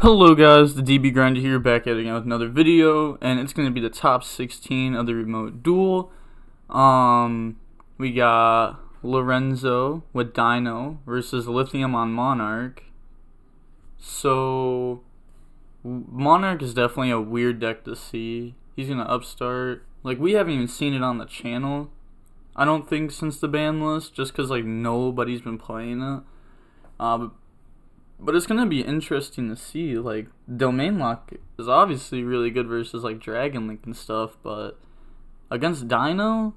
Hello guys, the DB Grinder here, back at it again with another video, and it's going to be the top 16 of the remote duel. We got Lorenzo with Dino versus Lithium on Monarch. So, Monarch is definitely a weird deck to see. He's going to upstart. Like, we haven't even seen it on the channel, I don't think, since the ban list, just because, like, nobody's been playing it. But it's going to be interesting to see. Like, Domain Lock is obviously really good versus, like, Dragon Link and stuff, but against Dino,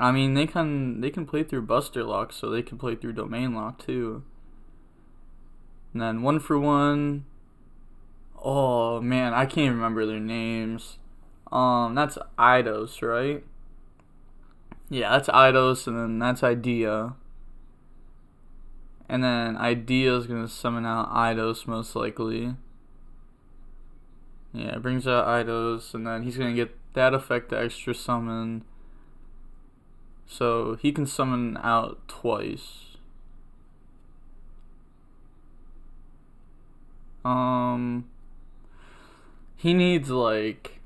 I mean, they can play through Buster Lock, so they can play through Domain Lock, too. And then 1-for-1. Oh, man, I can't remember their names. That's Eidos, right? Yeah, that's Eidos, and then that's Idea. And then Idea is going to summon out Eidos most likely. Yeah, it brings out Eidos, and then he's going to get that effect to extra summon. So he can summon out twice. He needs like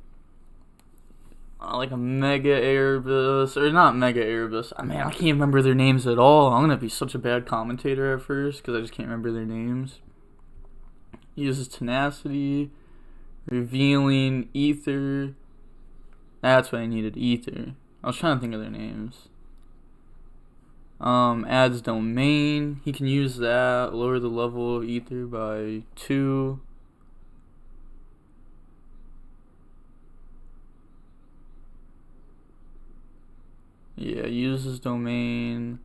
a Mega Erebus, or not Mega Erebus. Man, I can't remember their names at all. I'm gonna be such a bad commentator at first because I just can't remember their names. He uses Tenacity, Revealing, Ether. That's what I needed, Ether. I was trying to think of their names. Adds Domain. He can use that, lower the level of Ether by 2. Yeah, uses Domain.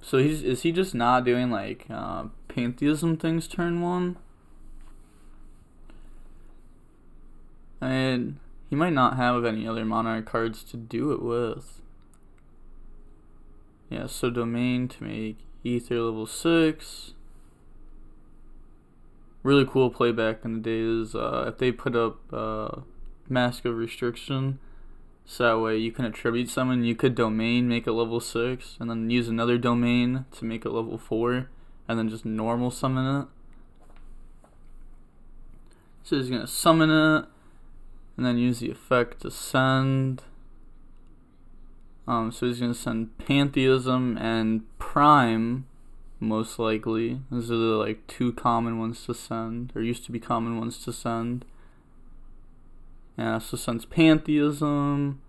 So is he just not doing like Pantheism things turn 1? And he might not have any other Monarch cards to do it with. Yeah, so Domain to make Ether level 6. Really cool play back in the days. If they put up Mask of Restriction, so that way you can attribute summon. You could Domain, make it level 6, and then use another Domain to make it level 4, and then just normal summon it. So he's gonna summon it, and then use the effect to send. So he's gonna send Pantheism and Prime, most likely. Those are the like 2 common ones to send, or used to be common ones to send. Yeah, so sends Pantheism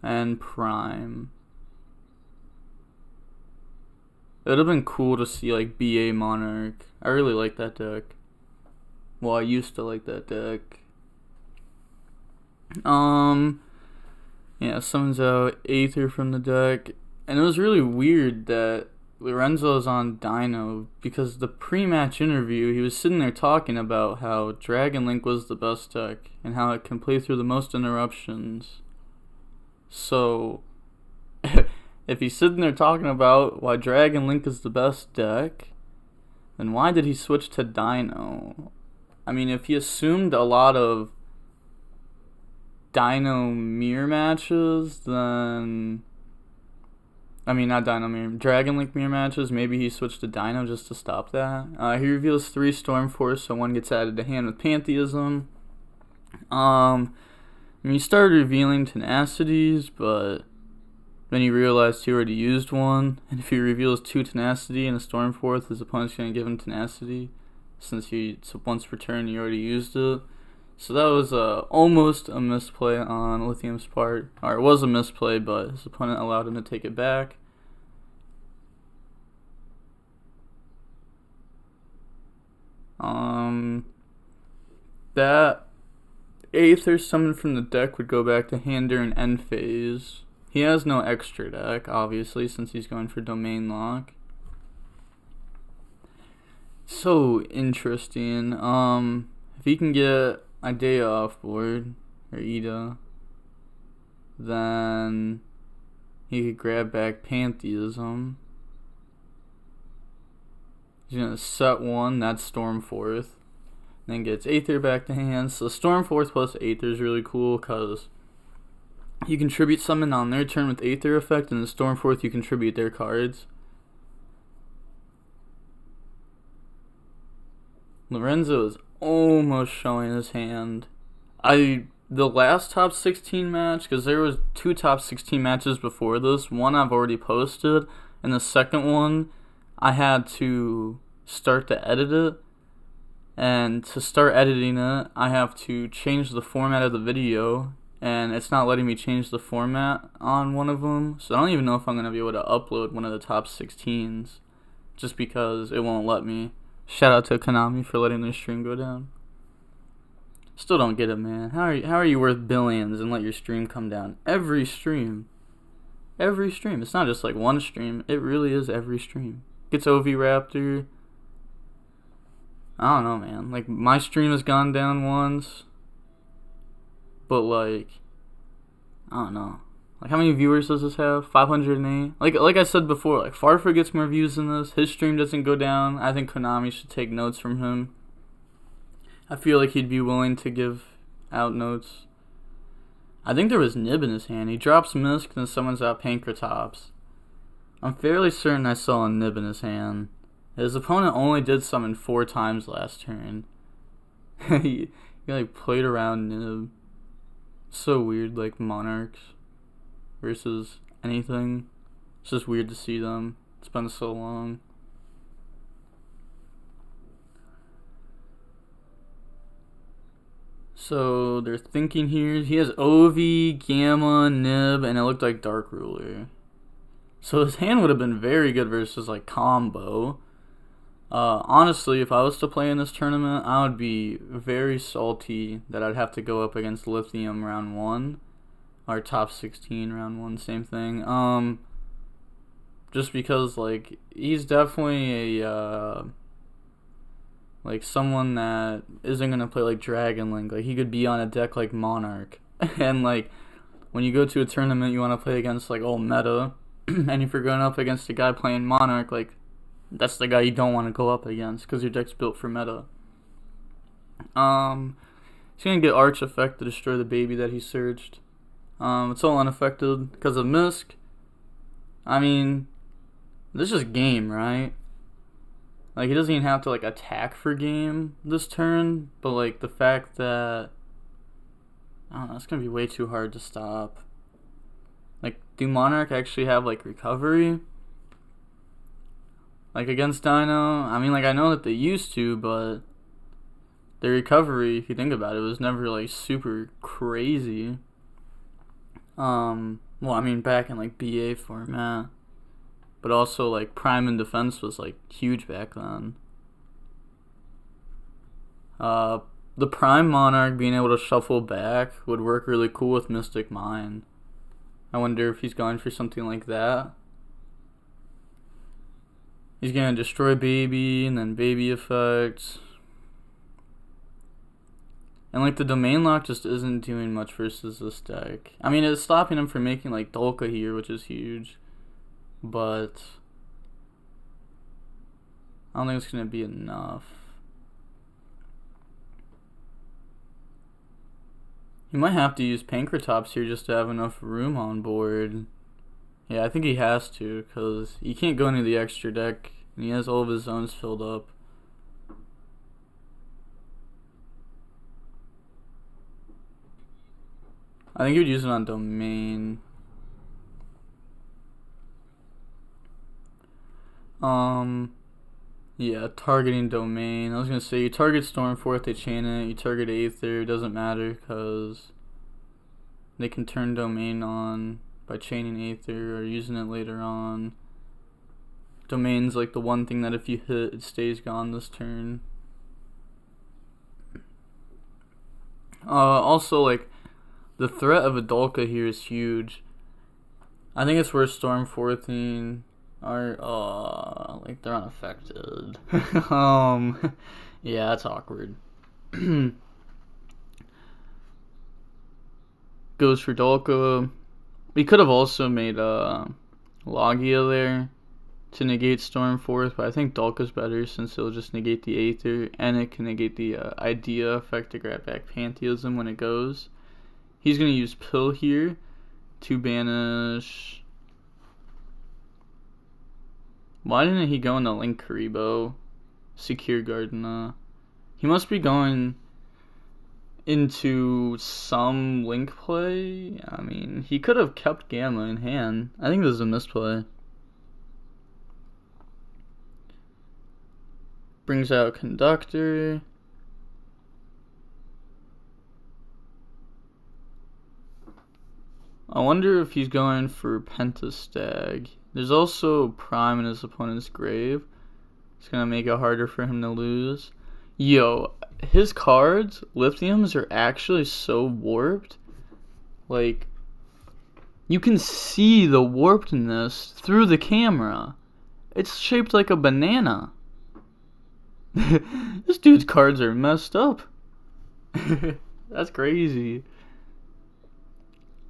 and Prime. It would have been cool to see like BA Monarch. I really like that deck. Well, I used to like that deck. Yeah, summons out Aether from the deck. And it was really weird that Lorenzo's on Dino, because the pre-match interview, he was sitting there talking about how Dragon Link was the best deck and how it can play through the most interruptions. So, if he's sitting there talking about why Dragon Link is the best deck, then why did he switch to Dino? I mean, if he assumed a lot of Dino mirror matches, then... I mean, not Dino mirror, Dragon Link mirror matches. Maybe he switched to Dino just to stop that. He reveals 3 Storm Force, so 1 gets added to hand with Pantheism. He started revealing Tenacities, but then he realized he already used 1. And if he reveals 2 Tenacity and a Storm Force, his opponent's going to give him Tenacity, since once per turn he already used it. So that was almost a misplay on Lithium's part. Or it was a misplay, but his opponent allowed him to take it back. That Aether summoned from the deck would go back to hand during end phase. He has no extra deck, obviously, since he's going for Domain Lock. So interesting. If he can get Idea off board, or Ida, then he could grab back Pantheism. He's going to set 1, that's Stormforth. Then gets Aether back to hand. So Stormforth plus Aether is really cool because you contribute summon on their turn with Aether effect, and the Stormforth you contribute their cards. Lorenzo is almost showing his hand. The last top 16 match, because there was 2 top 16 matches before this. One I've already posted, and the second one I had to start to edit it. And to start editing it, I have to change the format of the video, and it's not letting me change the format on one of them. So I don't even know if I'm going to be able to upload one of the top 16s, just because it won't let me. Shout out to Konami for letting their stream go down. Still don't get it, man. How are you worth billions and let your stream come down? Every stream. Every stream. It's not just like one stream. It really is every stream. Gets OV Raptor. I don't know, man. Like, my stream has gone down once. But, like, I don't know. Like, how many viewers does this have? 508? Like I said before, like, Farfa gets more views than this. His stream doesn't go down. I think Konami should take notes from him. I feel like he'd be willing to give out notes. I think there was Nib in his hand. He drops Misk, and then someone's out Pankratops. I'm fairly certain I saw a Nib in his hand. His opponent only did summon 4 times last turn. he like played around Nib. So weird, like Monarchs versus anything. It's just weird to see them. It's been so long. So they're thinking here. He has Ovi, Gamma, Nib, and it looked like Dark Ruler. So his hand would have been very good versus like Combo. Honestly, if I was to play in this tournament, I would be very salty that I'd have to go up against Lithium round 1. Or top 16 round 1, same thing. Just because like he's definitely a like someone that isn't gonna play like Dragon Link. Like he could be on a deck like Monarch. And like when you go to a tournament, you want to play against like old meta. And if you're going up against a guy playing Monarch, like that's the guy you don't want to go up against because your deck's built for meta. He's gonna get Arch Effect to destroy the baby that he searched. It's all unaffected because of Misk. I mean, this is game, right? Like, he doesn't even have to, like, attack for game this turn, but, like, the fact that, I don't know, it's gonna be way too hard to stop. Like, do Monarch actually have, like, recovery? Like, against Dino? I mean, like, I know that they used to, but their recovery, if you think about it, was never, like, super crazy. Well, I mean, back in, like, BA format. But also, like, Prime and Defense was, like, huge back then. The Prime Monarch being able to shuffle back would work really cool with Mystic Mine. I wonder if he's going for something like that. He's gonna destroy Baby, and then Baby effects. And, like, the Domain Lock just isn't doing much versus this deck. I mean, it's stopping him from making, like, Dolka here, which is huge. But I don't think it's going to be enough. He might have to use Pankratops here just to have enough room on board. Yeah, I think he has to, because he can't go into the extra deck, and he has all of his zones filled up. I think he would use it on Domain. Yeah, targeting Domain. I was gonna say, you target Stormforth, they chain it. You target Aether, it doesn't matter, because they can turn Domain on by chaining Aether or using it later on. Domain's like the one thing that if you hit, it stays gone this turn. Also, like, the threat of a Dolka here is huge. I think it's worth Stormforthing. Are like they're unaffected. Yeah, that's awkward. Goes for Dolka. We could have also made Logia there to negate Stormforth, but I think Dolka's better since it'll just negate the Aether and it can negate the Idea effect to grab back Pantheism when it goes. He's gonna use Pill here to banish. Why didn't he go into Link Karibo? Secure Gardena. He must be going into some link play. I mean, he could have kept Gamma in hand. I think this is a misplay. Brings out Conductor. I wonder if he's going for Pentastag. There's also Prime in his opponent's grave. It's gonna make it harder for him to lose. Yo, his cards, Lithiums, are actually so warped. Like, you can see the warpedness through the camera. It's shaped like a banana. This dude's cards are messed up. That's crazy.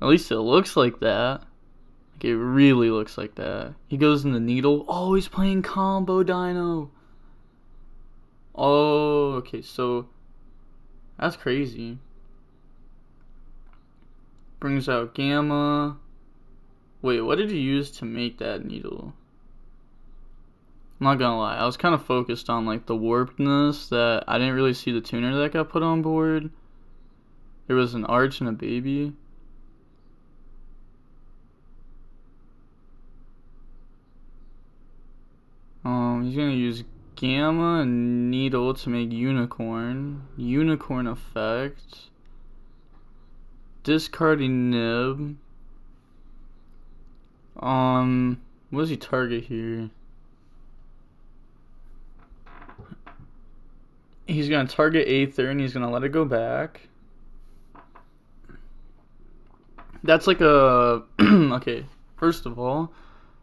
At least it looks like that. Like, it really looks like that. He goes in the needle. Oh, he's playing combo Dino. Oh, okay, so that's crazy. Brings out Gamma. Wait, what did he use to make that needle? I'm not gonna lie, I was kind of focused on like the warpedness that I didn't really see the tuner that got put on board. There was an arch and a baby. He's gonna use Gamma and Needle to make Unicorn. Unicorn effect. Discarding Nib. What does he target here? He's gonna target Aether and he's gonna let it go back. That's like a okay, first of all,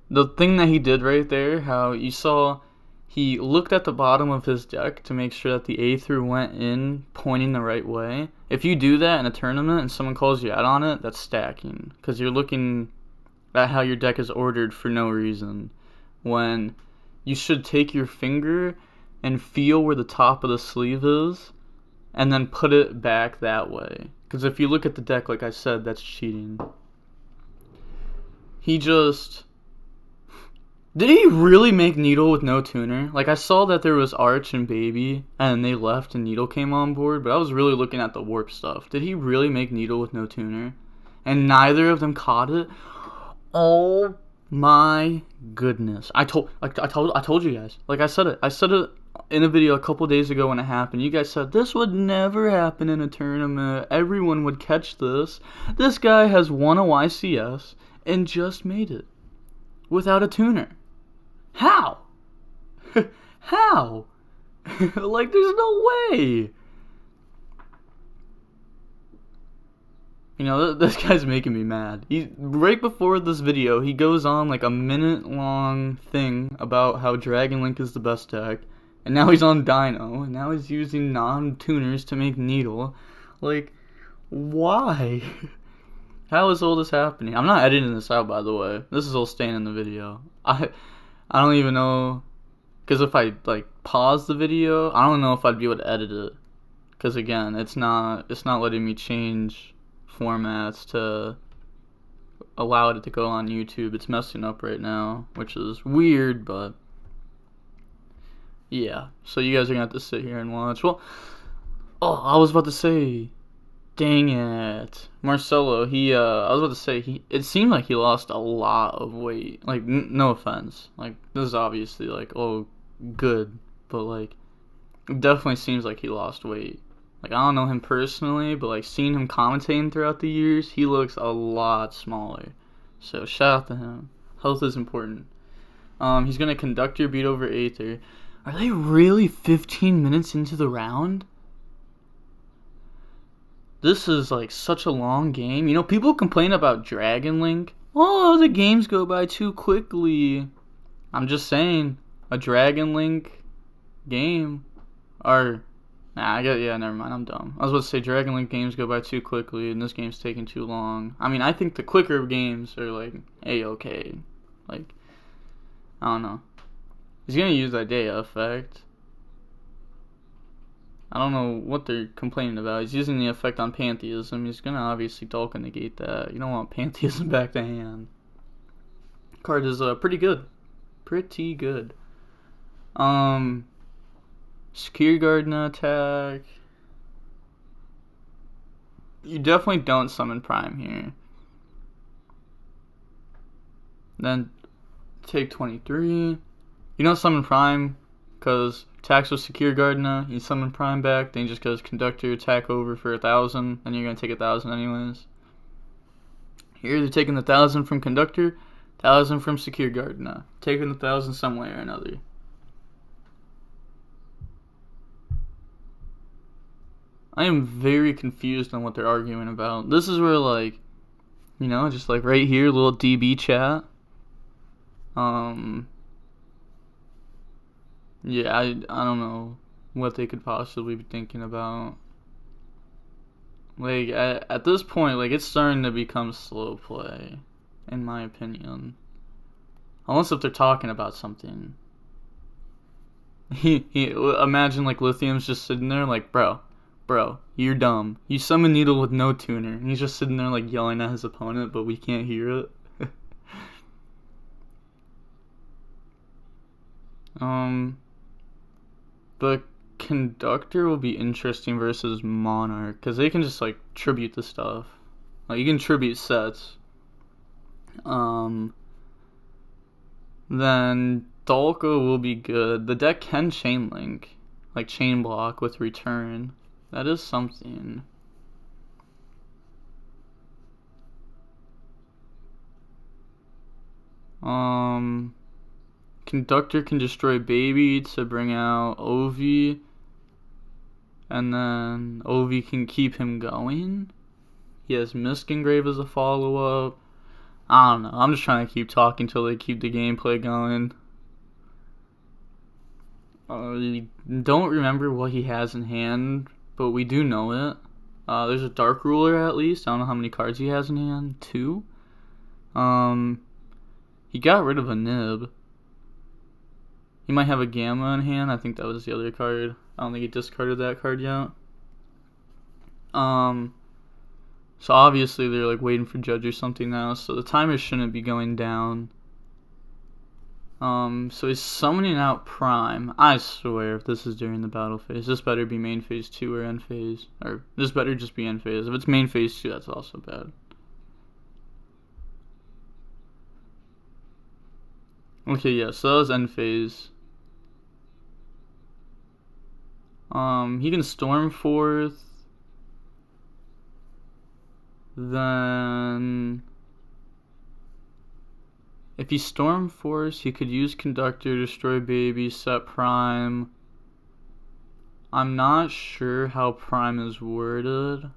the thing that he did right there, how you saw he looked at the bottom of his deck to make sure that the Aether went in pointing the right way. If you do that in a tournament and someone calls you out on it, that's stacking. Because you're looking at how your deck is ordered for no reason. When you should take your finger and feel where the top of the sleeve is and then put it back that way. Because if you look at the deck, like I said, that's cheating. He just... Did he really make Needle with no tuner? Like, I saw that there was Arch and Baby, and they left and Needle came on board, but I was really looking at the warp stuff. Did he really make Needle with no tuner? And neither of them caught it? Oh my goodness. I told you guys. Like, I said it in a video a couple days ago when it happened. You guys said, this would never happen in a tournament. Everyone would catch this. This guy has won a YCS and just made it without a tuner. How? How? Like, there's no way. You know, this guy's making me mad. Right before this video, he goes on like a minute-long thing about how Dragon Link is the best deck, and now he's on Dino, and now he's using non-tuners to make Needle. Like, why? How is all this happening? I'm not editing this out, by the way. This is all staying in the video. I don't even know, because if I like pause the video, I don't know if I'd be able to edit it. Because again, it's not letting me change formats to allow it to go on YouTube. It's messing up right now, which is weird, but yeah. So you guys are gonna have to sit here and watch. Well, I was about to say, dang it, Marcelo. I was about to say it seemed like he lost a lot of weight. Like, no offense. Like, this is obviously like, oh, good, but like, it definitely seems like he lost weight. Like, I don't know him personally, but like seeing him commentating throughout the years, he looks a lot smaller. So shout out to him. Health is important. He's gonna Conductor beat over Aether. Are they really 15 minutes into the round? This is like such a long game. You know, people complain about Dragon Link. Oh, the games go by too quickly. I'm just saying, a Dragon Link game, or never mind, I'm dumb. I was about to say Dragon Link games go by too quickly, and this game's taking too long. I mean, I think the quicker games are like A-okay. Like, I don't know. He's gonna use that Dea effect. I don't know what they're complaining about. He's using the effect on Pantheism. He's gonna obviously Dolka negate that. You don't want Pantheism back to hand. Card is pretty good. Pretty good. Secure Garden attack. You definitely don't summon Prime here. Then take 23. You don't summon Prime because attacks with Secure Garden. You summon Prime back, then he just goes Conductor, attack over for 1,000, and you're going to take 1,000 anyways. You're either taking the 1,000 from Conductor, 1,000 from Secure Garden. Taking the 1,000 some way or another. I am very confused on what they're arguing about. This is where, like, you know, just like right here, little DB chat. Yeah, I don't know what they could possibly be thinking about. Like, at this point, like, it's starting to become slow play, in my opinion. Unless if they're talking about something. Imagine, like, Lithium's just sitting there, like, bro, you're dumb. You summon Needle with no tuner. And he's just sitting there, like, yelling at his opponent, but we can't hear it. The Conductor will be interesting versus Monarch, because they can just, like, tribute the stuff. Like, you can tribute sets. Then Dalko will be good. The deck can chain link, like chain block with return. That is something. Conductor can destroy Baby to bring out Ovi, and then Ovi can keep him going. He has Mist Engrave as a follow-up. I don't know. I'm just trying to keep talking till they keep the gameplay going. We don't remember what he has in hand, but we do know it. There's a Dark Ruler at least. I don't know how many cards he has in hand. 2. He got rid of a Nib. He might have a Gamma in hand. I think that was the other card. I don't think he discarded that card yet. So obviously they're like waiting for Judge or something now, so the timer shouldn't be going down. So he's summoning out Prime. I swear, if this is during the battle phase, this better be main phase 2 or end phase. Or this better just be end phase. If it's main phase 2, that's also bad. Okay, yeah, so that was end phase. He can Storm Forth. Then, if he Storm Force, he could use Conductor, destroy Baby, set Prime. I'm not sure how Prime is worded.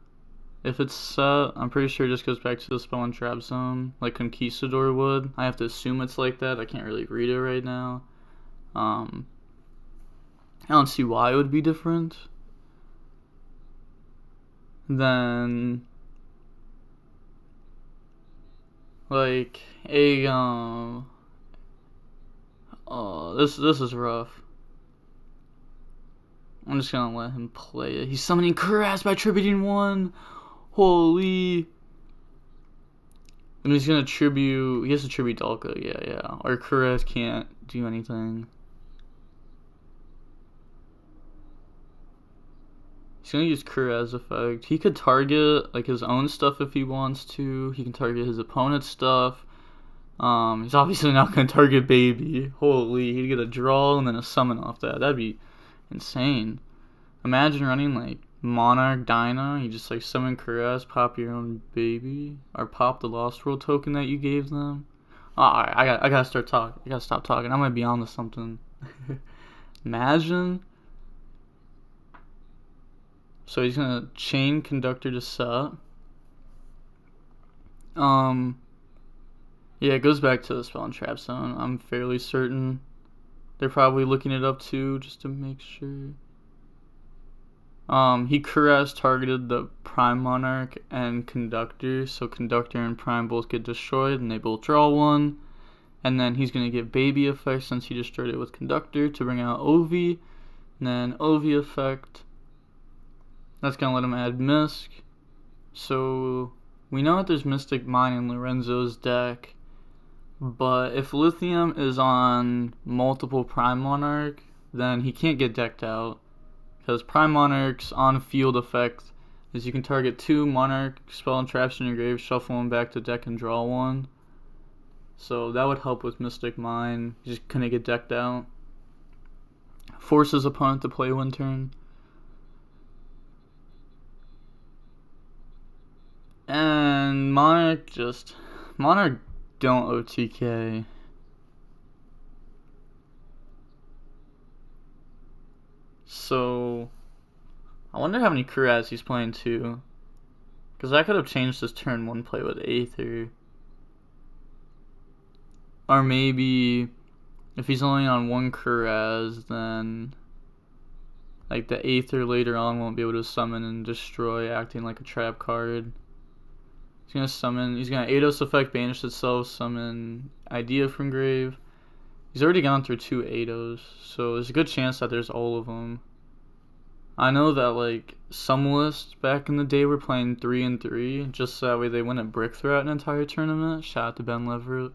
If it's set, I'm pretty sure it just goes back to the Spell and Trap Zone, like Conquistador would. I have to assume it's like that. I can't really read it right now. I don't see why it would be different. Then, like, this is rough. I'm just gonna let him play it. He's summoning Cuirass by tributing 1. Holy. And he's gonna tribute. He has to tribute Dalko. Yeah. Or Cuirass can't do anything. He's gonna use Cuirass effect. He could target like his own stuff if he wants to. He can target his opponent's stuff. He's obviously not gonna target Baby. Holy, he'd get a draw and then a summon off that. That'd be insane. Imagine running like Monarch Dino. You just like summon Cuirass, pop your own Baby, or pop the Lost World token that you gave them. Alright, I gotta start talking. I gotta stop talking. I might be on to something. Imagine. So he's gonna chain Conductor to set. Yeah, it goes back to the Spell and Trap Zone. I'm fairly certain. They're probably looking it up too, just to make sure. He Cuirass targeted the Prime Monarch and Conductor, so Conductor and Prime both get destroyed, and they both draw 1. And then he's gonna get Baby effect since he destroyed it with Conductor to bring out Ovi. And then Ovi effect. That's gonna let him add Misk. So we know that there's Mystic Mine in Lorenzo's deck. But if Lithium is on multiple Prime Monarch, then he can't get decked out. Because Prime Monarch's on-field effect is you can target 2 Monarch spell and traps in your grave, shuffle them back to deck, and draw 1. So that would help with Mystic Mine. You just couldn't get decked out. Forces opponent to play 1 turn. And Monarch don't OTK. So I wonder how many Kuraz he's playing too. Because I could have changed his turn 1 play with Aether. Or maybe if he's only on 1 Kuraz, then like the Aether later on won't be able to summon and destroy, acting like a trap card. He's gonna Eidos effect, banish itself, summon Idea from grave. He's already gone through 2 Eidos, so there's a good chance that there's all of them. I know that like some lists back in the day were playing 3 and 3, just so that way they wouldn't brick throughout an entire tournament. Shout out to Ben Leverett.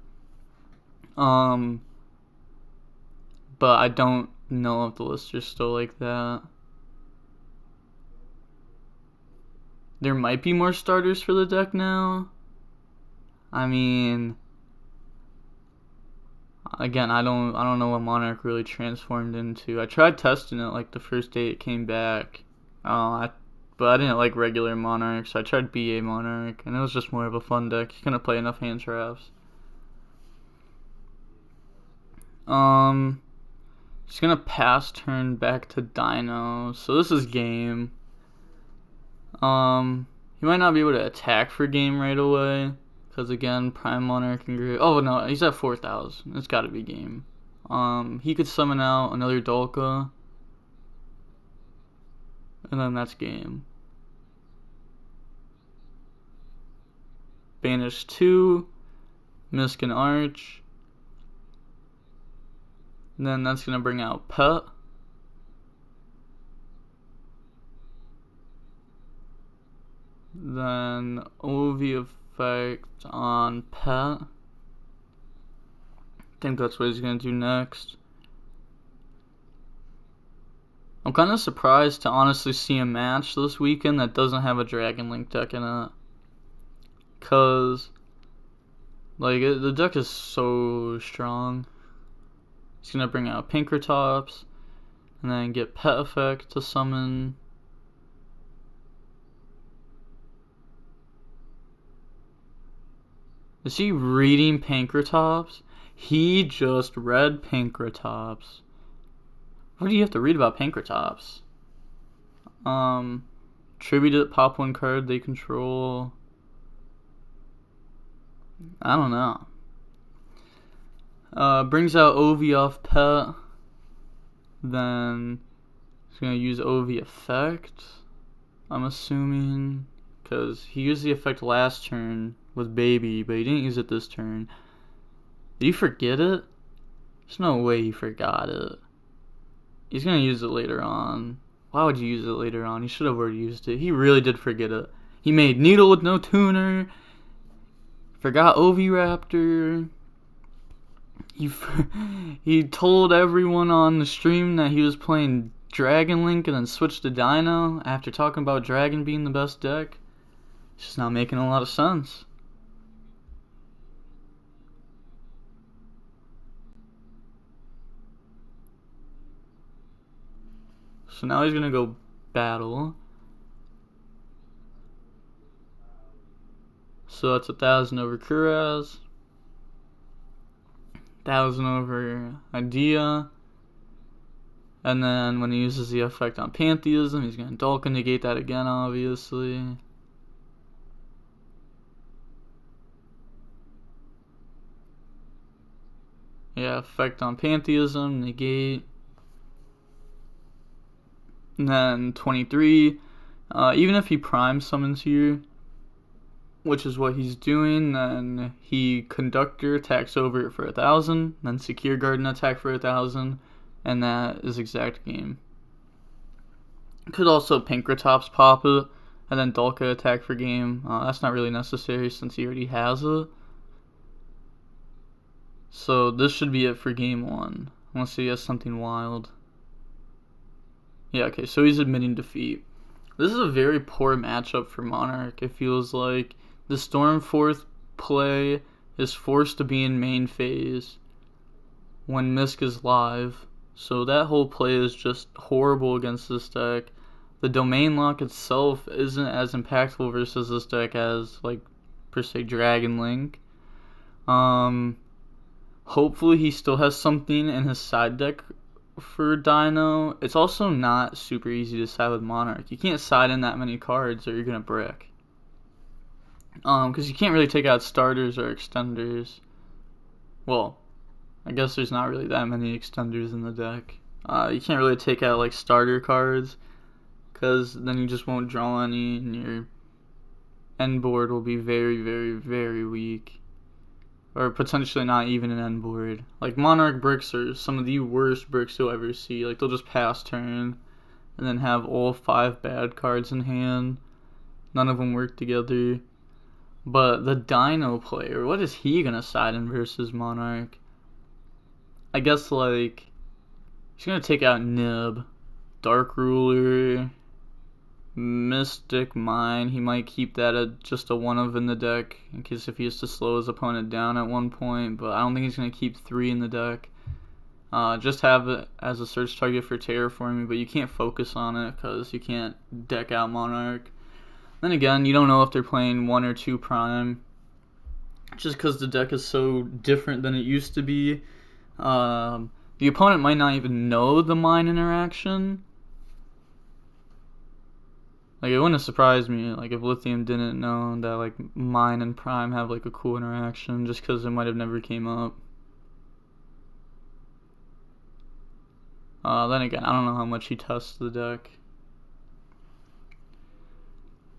But I don't know if the lists are still like that. There might be more starters for the deck now. I mean, again, I don't know what Monarch really transformed into. I tried testing it like the first day it came back. But I didn't like regular Monarch, so I tried BA Monarch, and it was just more of a fun deck. You couldn't play enough hand traps. He's gonna pass turn back to Dino, so this is game. He might not be able to attack for game right away, because again, Prime Monarch and Grave. Oh no, he's at 4,000. It's gotta be game. He could summon out another Dolka, and then that's game. Banish 2, Misk and Arch. And then that's gonna bring out Pet. Then OV effect on Pet. I think that's what he's gonna do next. I'm kind of surprised to honestly see a match this weekend that doesn't have a Dragon Link deck in it. Cause like the deck is so strong. He's gonna bring out Pinkertops, and then get Pet effect to summon. Is he reading Pinkertops? He just read Pinkertops. What do you have to read about Pinkertops? Tribute it, pop 1 card they control. I don't know. Brings out OV off Pet. Then he's gonna use OV effect, I'm assuming, because he used the effect last turn with Baby, but he didn't use it this turn. Did he forget it? There's no way he forgot it. He's gonna use it later on. Why would you use it later on? He should have already used it. He really did forget it. He made Needle with no tuner. Forgot OV Raptor. He told everyone on the stream that he was playing Dragon Link and then switched to Dino after talking about Dragon being the best deck. It's just not making a lot of sense. So now he's gonna go battle. So that's 1,000 over Kuraz. 1,000 over Idea. And then when he uses the effect on Pantheism, he's going to Dolka negate that again, obviously. Yeah, effect on Pantheism, negate. And then 23. Even if he prime summons here, which is what he's doing, then he Conductor attacks over it for 1,000, then Secure Garden attack for 1,000, and that is exact game. Could also Pinkertops pop it, and then Dolka attack for game. That's not really necessary since he already has it. So this should be it for game 1, unless he has something wild. Yeah, okay, so he's admitting defeat. This is a very poor matchup for Monarch. It feels like the Storm 4th play is forced to be in main phase when Misk is live. So that whole play is just horrible against this deck. The domain lock itself isn't as impactful versus this deck as, like, per se, Dragon Link. Hopefully he still has something in his side deck for Dino. It's also not super easy to side with Monarch. You can't side in that many cards or you're gonna brick. Because you can't really take out starters or extenders. Well, I guess there's not really that many extenders in the deck. You can't really take out like starter cards, because then you just won't draw any, and your end board will be very, very, very weak. Or potentially not even an end board. Like, Monarch bricks are some of the worst bricks you'll ever see. Like, they'll just pass turn and then have all 5 bad cards in hand. None of them work together. But the Dino player, what is he gonna side in versus Monarch? I guess, like, he's gonna take out Nib, Dark Ruler, Mystic Mine. He might keep that at just a 1 of in the deck in case if he has to slow his opponent down at one point, but I don't think he's going to keep 3 in the deck. Just have it as a search target for terraforming, but you can't focus on it because you can't deck out Monarch. Then again, you don't know if they're playing 1 or 2 Prime, just because the deck is so different than it used to be. The opponent might not even know the Mine interaction. Like, it wouldn't have surprised me, like, if Lithium didn't know that, like, Mine and Prime have, like, a cool interaction, just because it might have never came up. Then again, I don't know how much he tests the deck.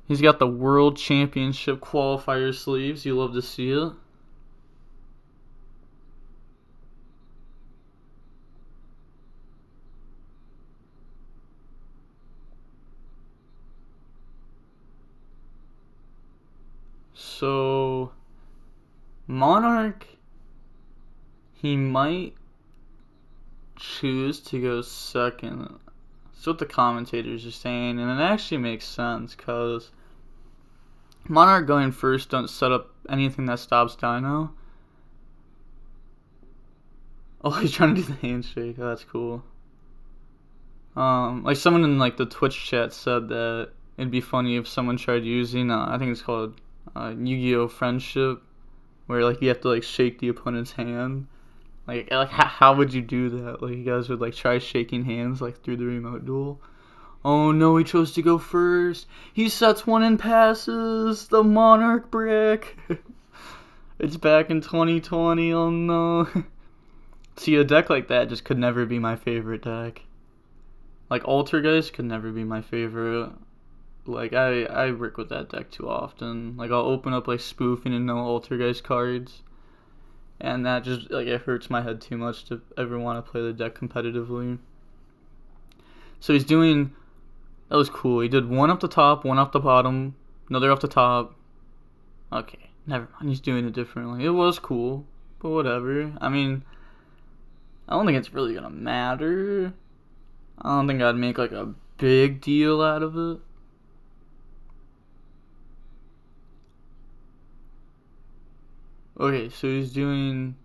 He's got the World Championship qualifier sleeves. You love to see it. So, Monarch, he might choose to go second. That's what the commentators are saying, and it actually makes sense, because Monarch going first don't set up anything that stops Dino. Oh, he's trying to do the handshake. Oh, that's cool. Like, someone in, like, the Twitch chat said that it'd be funny if someone tried using, I think it's called Yu-Gi-Oh! Friendship, where, like, you have to, like, shake the opponent's hand. Like how would you do that? Like, you guys would, like, try shaking hands, like, through the remote duel. Oh no, he chose to go first. He sets 1 and passes the Monarch brick. It's back in 2020, oh no. See, a deck like that just could never be my favorite deck. Like, Altergeist could never be my favorite. Like, I work with that deck too often. Like, I'll open up, like, spoofing and no Altergeist cards. And that just, like, it hurts my head too much to ever want to play the deck competitively. So he's doing, that was cool. He did 1 up the top, 1 up the bottom, another up the top. Okay, never mind. He's doing it differently. It was cool, but whatever. I mean, I don't think it's really going to matter. I don't think I'd make, like, a big deal out of it. Okay, so he's doing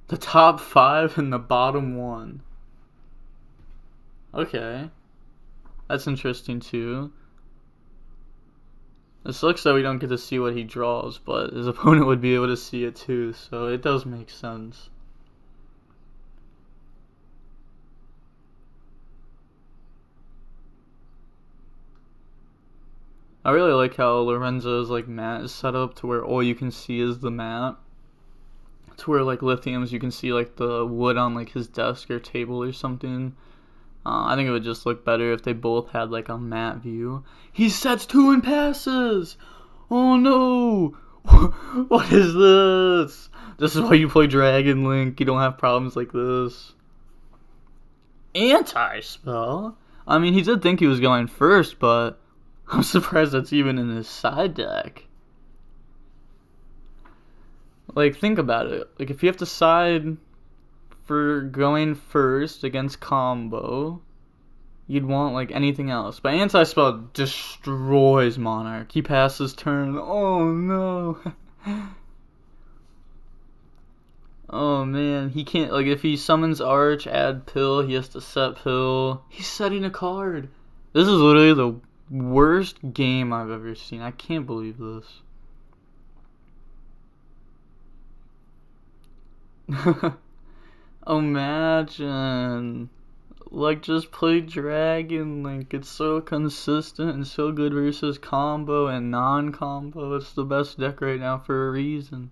the top 5 and the bottom 1. Okay. That's interesting too. It sucks that we don't get to see what he draws, but his opponent would be able to see it too, so it does make sense. I really like how Lorenzo's, like, mat is set up to where all you can see is the mat. To where, like, Lithium's, you can see, like, the wood on, like, his desk or table or something. I think it would just look better if they both had, like, a mat view. He sets 2 and passes! Oh no! What is this? This is why you play Dragon Link. You don't have problems like this. Anti-spell? I mean, he did think he was going first, but I'm surprised that's even in his side deck. Like, think about it. Like, if you have to side for going first against combo, you'd want like anything else. But anti-spell destroys Monarch. He passes turn. Oh no. Oh man, he can't, like, if he summons Arch, add Pill, he has to set Pill. He's setting a card. This is literally the worst game I've ever seen. I can't believe this. Imagine. Like, just play Dragon. Like, it's so consistent and so good versus combo and non-combo. It's the best deck right now for a reason.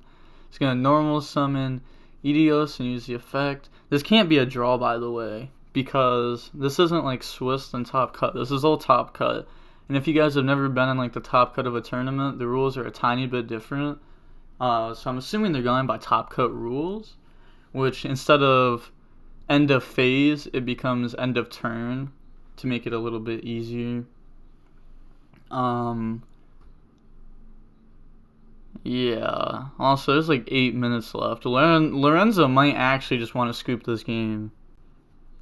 It's gonna normal summon Idios and use the effect. This can't be a draw, by the way, because this isn't like Swiss and Top Cut. This is all Top Cut. And if you guys have never been in like the Top Cut of a tournament, the rules are a tiny bit different. So I'm assuming they're going by Top Cut rules, which instead of end of phase, it becomes end of turn to make it a little bit easier. Yeah. Also, there's like 8 minutes left. Lorenzo might actually just want to scoop this game.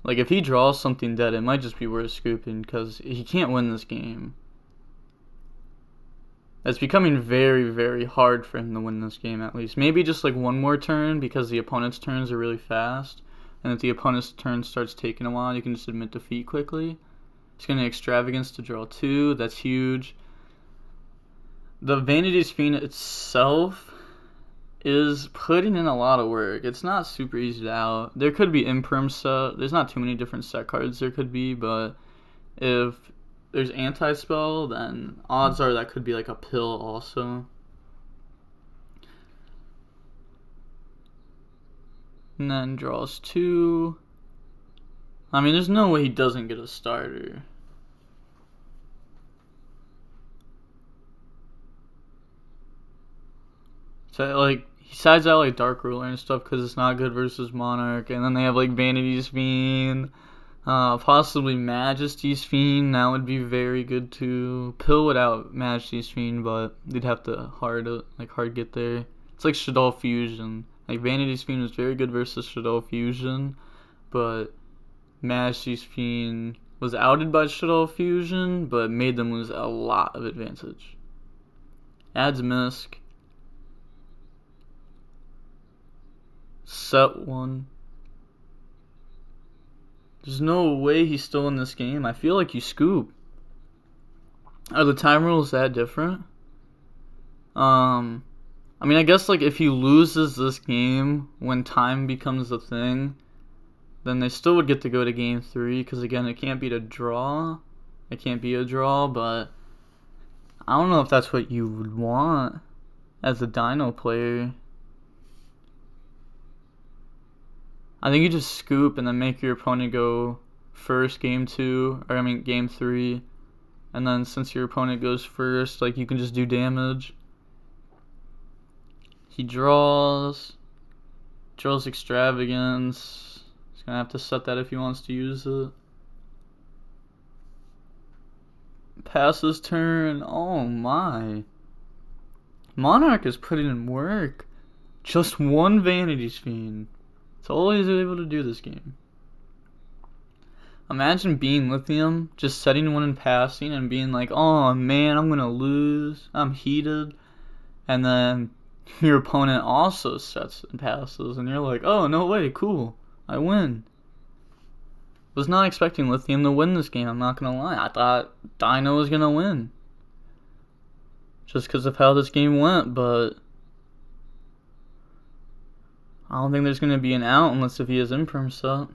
Like, if he draws something dead, it might just be worth scooping, because he can't win this game. It's becoming very, very hard for him to win this game, at least. Maybe just like one more turn, because the opponent's turns are really fast. And if the opponent's turn starts taking a while, you can just admit defeat quickly. It's going to Extravagance to draw 2. That's huge. The Vanity's Fiend itself is putting in a lot of work. It's not super easy to out. There could be Imperm set. There's not too many different set cards there could be, but if there's Anti-Spell, then odds are that could be like a Pill also. And then draws 2. I mean, there's no way he doesn't get a starter. So, like, he sides out like Dark Ruler and stuff because it's not good versus Monarch. And then they have like Vanity's Fiend, possibly Majesty's Fiend. That would be very good too. Pill without Majesty's Fiend, but they'd have to hard get there. It's like Shadow Fusion. Like, Vanity's Fiend was very good versus Shadow Fusion, but Majesty's Fiend was outed by Shadow Fusion, but made them lose a lot of advantage. Adds Misk. Set 1. There's no way he's still in this game. I feel like you scoop. Are the time rules that different? I mean, I guess like if he loses this game when time becomes a thing, then they still would get to go to game 3, because again, it can't be a draw. It can't be a draw, but I don't know if that's what you would want as a Dino player. I think you just scoop and then make your opponent go first game 2, or I mean game 3, and then since your opponent goes first, like, you can just do damage. He draws Extravagance. He's gonna have to set that if he wants to use it. Passes turn. Oh my. Monarch is putting in work. Just one Vanity's Fiend. That's all he's able to do this game. Imagine being Lithium, just setting one and passing and being like, oh man, I'm gonna lose. I'm heated. And then your opponent also sets and passes, and you're like, oh, no way, cool. I win. Was not expecting Lithium to win this game, I'm not gonna lie. I thought Dino was gonna win, just because of how this game went, but I don't think there's gonna be an out unless if he has Imperm set.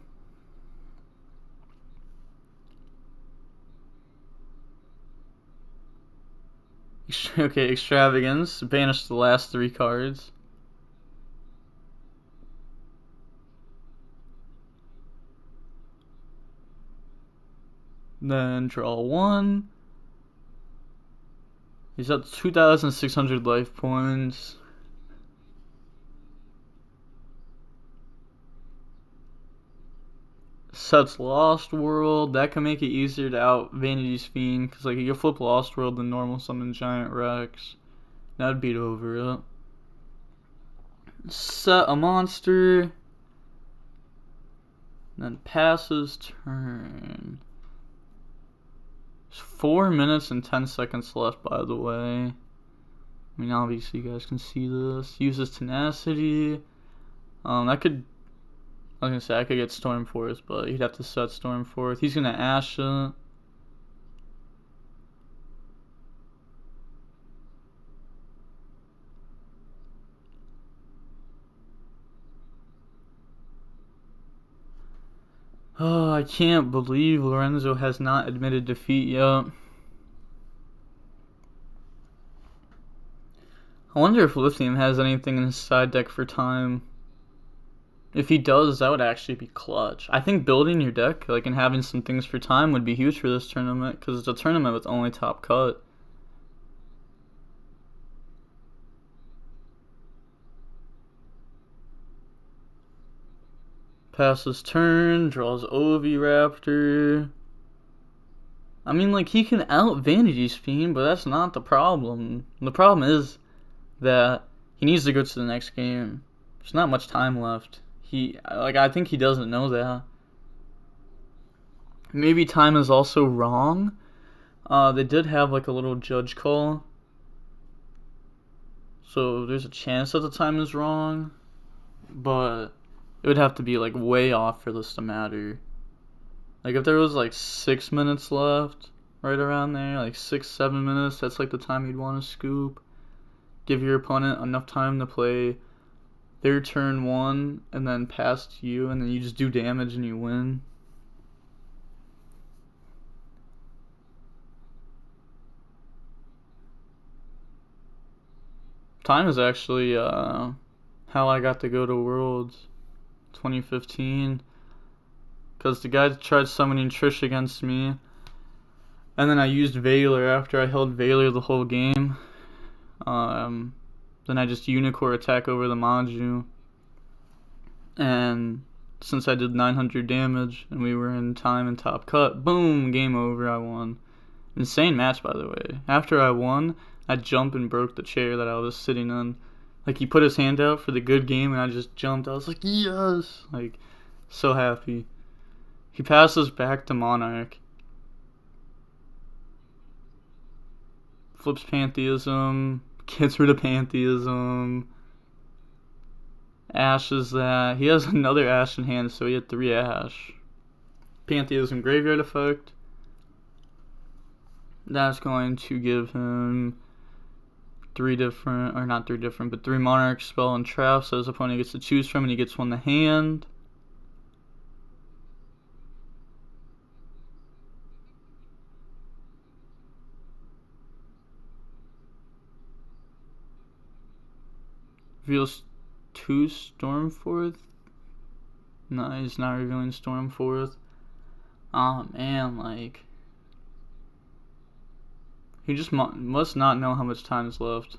Okay, Extravagance. Banish the last 3 cards. Then draw 1. He's at 2,600 life points. Sets Lost World. That can make it easier to out Vanity's Fiend, because like, you can flip Lost World and normal summon Giant Rex. That'd beat over it. Set a monster. Then passes turn. There's 4 minutes and 10 seconds left, by the way. I mean, obviously you guys can see this. Uses tenacity. I was gonna say I could get Stormforth, but he'd have to set Stormforth. He's gonna Ash it. Oh, I can't believe Lorenzo has not admitted defeat yet. I wonder if Lithium has anything in his side deck for time. If he does, that would actually be clutch. I think building your deck, like, and having some things for time would be huge for this tournament, because it's a tournament with only top cut. Passes turn, draws Oviraptor. I mean, like, he can out Vanity Spin, but that's not the problem. The problem is that he needs to go to the next game. There's not much time left. I think he doesn't know that. Maybe time is also wrong. They did have, like, a little judge call. So there's a chance that the time is wrong. But it would have to be, like, way off for this to matter. Like, if there was, like, 6 minutes left, right around there, like 6-7 minutes, that's, like, the time you'd want to scoop. Give your opponent enough time to play their turn 1, and then pass to you, and then you just do damage and you win. Time is actually how I got to go to Worlds 2015, because the guy tried summoning Trish against me, and then I used Valor after I held Valor the whole game. Then I just Unicorn attack over the Maju, and since I did 900 damage and we were in time and top cut, boom, game over, I won. Insane match, by the way. After I won, I jumped and broke the chair that I was sitting on. Like, he put his hand out for the good game, and I just jumped. I was like, yes! Like, so happy. He passes back to Monarch. Flips Pantheism. Gets rid of Pantheism. Ashes that. He has another Ash in hand, so he had 3 Ash. Pantheism Graveyard effect. That's going to give him 3 Monarch spell and trap, so his opponent gets to choose from, and he gets 1 to hand. Reveals 2 Stormforth. No, he's not revealing Stormforth. Oh man, like, he just must not know how much time is left.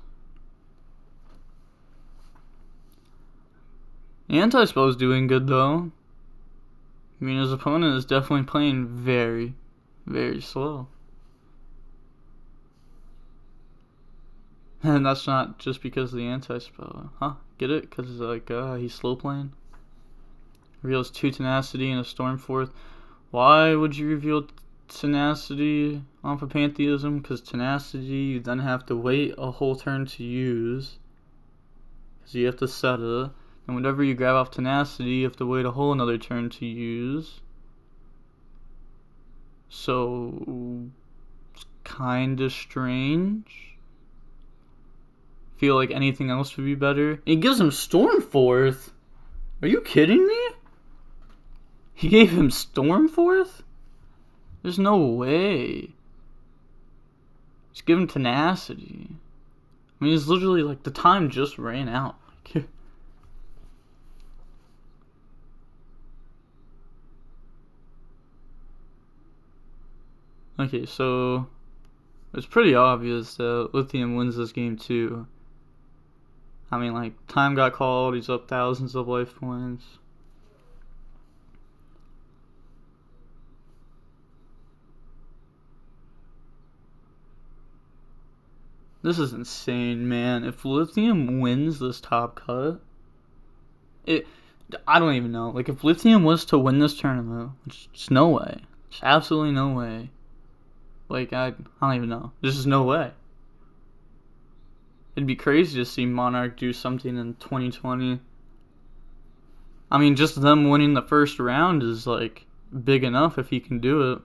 The anti-spell is doing good though. I mean, his opponent is definitely playing very, very slow. And that's not just because of the anti-spell. Huh? Get it? Because, like, he's slow playing? Reveals 2 Tenacity and a Stormforth. Why would you reveal Tenacity off of Pantheism? Because Tenacity, you then have to wait a whole turn to use. Because you have to set it. And whatever you grab off Tenacity, you have to wait a whole another turn to use. So, it's kinda strange. Feel like anything else would be better. He gives him Stormforth? Are you kidding me? He gave him Stormforth? There's no way. Just give him Tenacity. I mean, it's literally like the time just ran out. Okay, so it's pretty obvious that Lithium wins this game too. I mean, like, time got called, he's up thousands of life points. This is insane, man. If Lithium wins this top cut, I don't even know. Like, if Lithium was to win this tournament, which there's no way. There's absolutely no way. Like, I don't even know. There's just no way. It'd be crazy to see Monarch do something in 2020. I mean, just them winning the first round is, like, big enough if he can do it.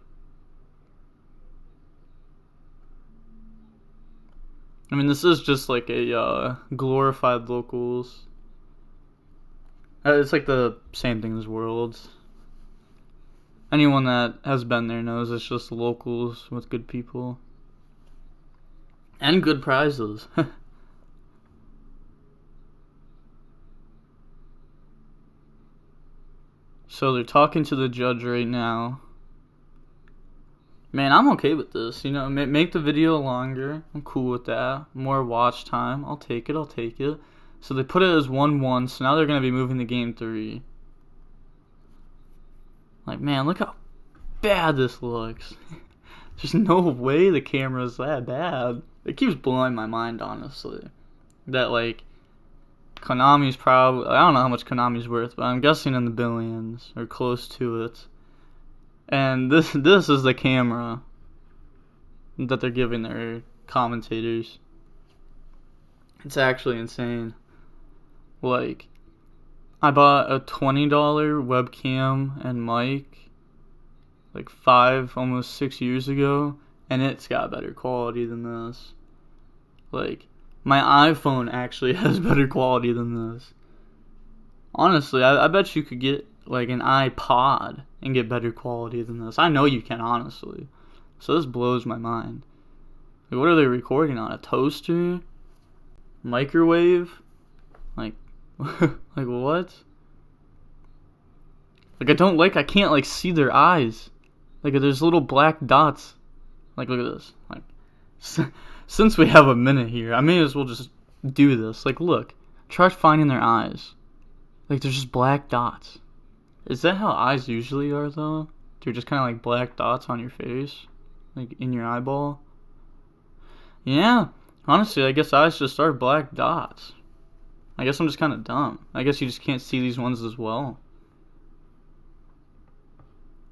I mean, this is just like a glorified locals. It's like the same thing as Worlds. Anyone that has been there knows it's just locals with good people. And good prizes. So they're talking to the judge right now. Man, I'm okay with this. You know, make the video longer. I'm cool with that. More watch time. I'll take it. So they put it as 1-1, so now they're going to be moving to game 3. Like, man, look how bad this looks. There's no way the camera's that bad. It keeps blowing my mind, honestly. That, like, Konami's probably... I don't know how much Konami's worth, but I'm guessing in the billions, or close to it. And this is the camera that they're giving their commentators. It's actually insane. Like, I bought a $20 webcam and mic like 5, almost 6 years ago, and it's got better quality than this. Like, my iPhone actually has better quality than this. Honestly, I bet you could get like an iPod and get better quality than this. I know you can, honestly. So this blows my mind. Like, what are they recording on? A toaster? Microwave? Like, like what? Like, I can't like see their eyes. Like, there's little black dots. Like, look at this. Like, since we have a minute here, I may as well just do this. Like, look. Try finding their eyes. Like, there's just black dots. Is that how eyes usually are, though? They're just kind of like black dots on your face? Like, in your eyeball? Yeah. Honestly, I guess eyes just are black dots. I guess I'm just kind of dumb. I guess you just can't see these ones as well.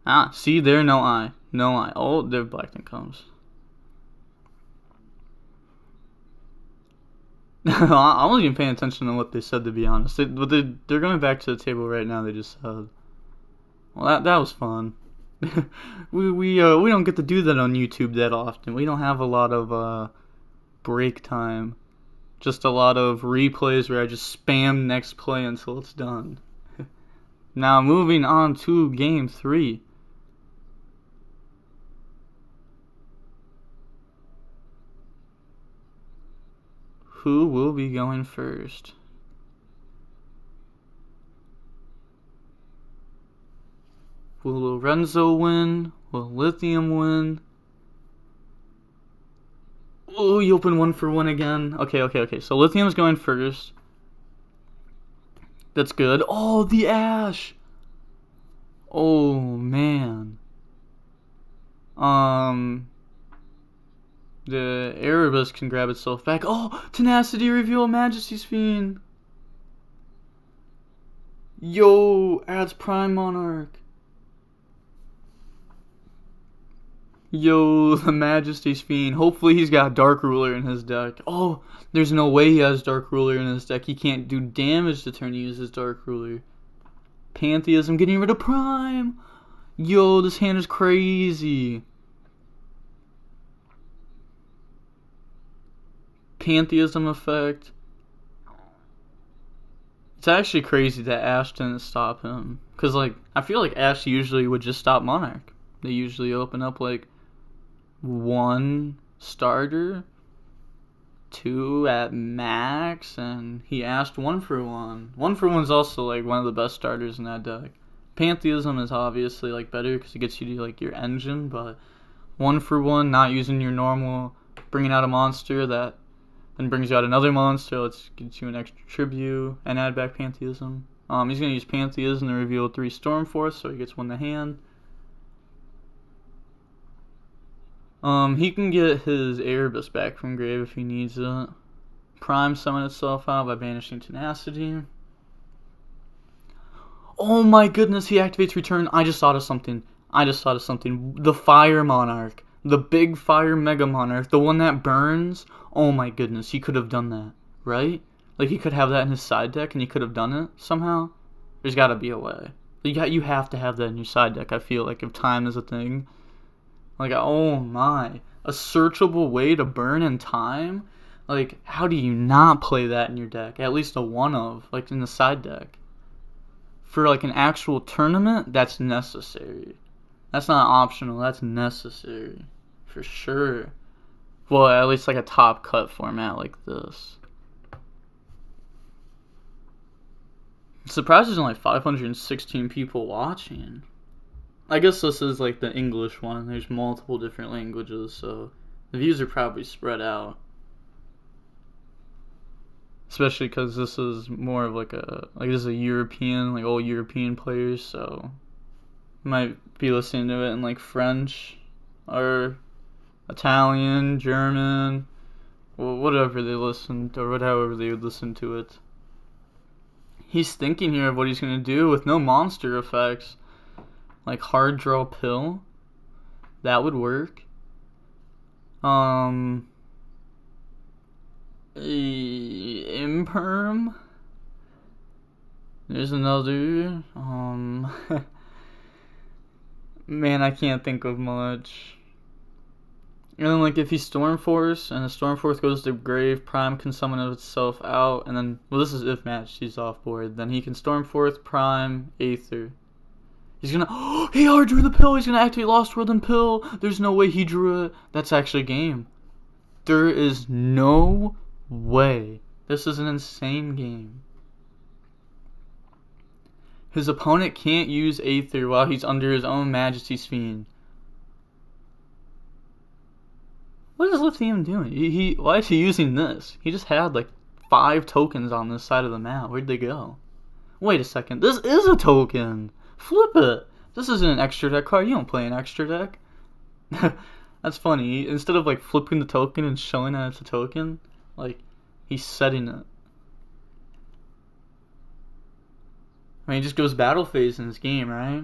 Ah, see there? No eye. No eye. Oh, there black thing comes. I wasn't even paying attention to what they said, to be honest. But they're going back to the table right now, they just said. Well, that was fun. we don't get to do that on YouTube that often. We don't have a lot of break time. Just a lot of replays where I just spam next play until it's done. Now moving on to game 3. Who will be going first? Will Lorenzo win? Will Lithium win? Oh, you open 1 for 1 again. Okay. So Lithium's going first. That's good. Oh, the Ash. Oh, man. The Erebus can grab itself back. Oh, Tenacity reveal Majesty's Fiend. Yo, adds Prime Monarch. Yo, the Majesty's Fiend. Hopefully he's got Dark Ruler in his deck. Oh, there's no way he has Dark Ruler in his deck. He can't do damage the turn he uses Dark Ruler. Pantheism getting rid of Prime. Yo, this hand is crazy. Pantheism effect. It's actually crazy that Ash didn't stop him. Because, like, I feel like Ash usually would just stop Monarch. They usually open up, like, 1 starter, 2 at max, and he asked 1 for 1. 1 for 1's also, like, one of the best starters in that deck. Pantheism is obviously, like, better because it gets you to, like, your engine, but 1 for 1, not using your normal, bringing out a monster that then brings you out another monster, let's get you an extra tribute, and add back Pantheism. He's going to use Pantheism to reveal 3 Stormforce, so he gets 1 to hand. He can get his Erebus back from grave if he needs it. Prime summon itself out by banishing Tenacity. Oh my goodness, he activates return. I just thought of something. The Fire Monarch. The big fire Mega Monarch, the one that burns. Oh my goodness, he could have done that, right? Like, he could have that in his side deck, and he could have done it somehow. There's got to be a way. You have to have that in your side deck, I feel like, if time is a thing. Like, oh my. A searchable way to burn in time? Like, how do you not play that in your deck? At least a one of, like, in the side deck. For, like, an actual tournament, that's necessary. That's not optional, that's necessary. For sure. Well, at least, like, a top cut format like this. I'm surprised there's only 516 people watching. I guess this is like the English one. There's multiple different languages, so the views are probably spread out. Especially because this is more of like this is a European, like all European players, so might be listening to it in like French or Italian, German, whatever they listened, or however they would listen to it. He's thinking here of what he's going to do with no monster effects. Like hard draw pill. That would work. Imperm. There's another. Man, I can't think of much. And then, like, if he's Stormforce, and the Stormforce goes to grave, Prime can summon itself out, and then, well, this is if Majesty's off board, then he can Stormforce, Prime, Aether. He's gonna, he hard drew the pill, he's gonna activate Lost World and pill, there's no way he drew it. That's actually game. There is no way. This is an insane game. His opponent can't use Aether while he's under his own Majesty's Fiend. What is Lithium doing? Why is he using this? He just had like 5 tokens on this side of the map. Where'd they go? Wait a second. This is a token. Flip it. This isn't an extra deck card. You don't play an extra deck. That's funny. Instead of like flipping the token and showing that it's a token, like he's setting it. I mean, he just goes battle phase in this game, right?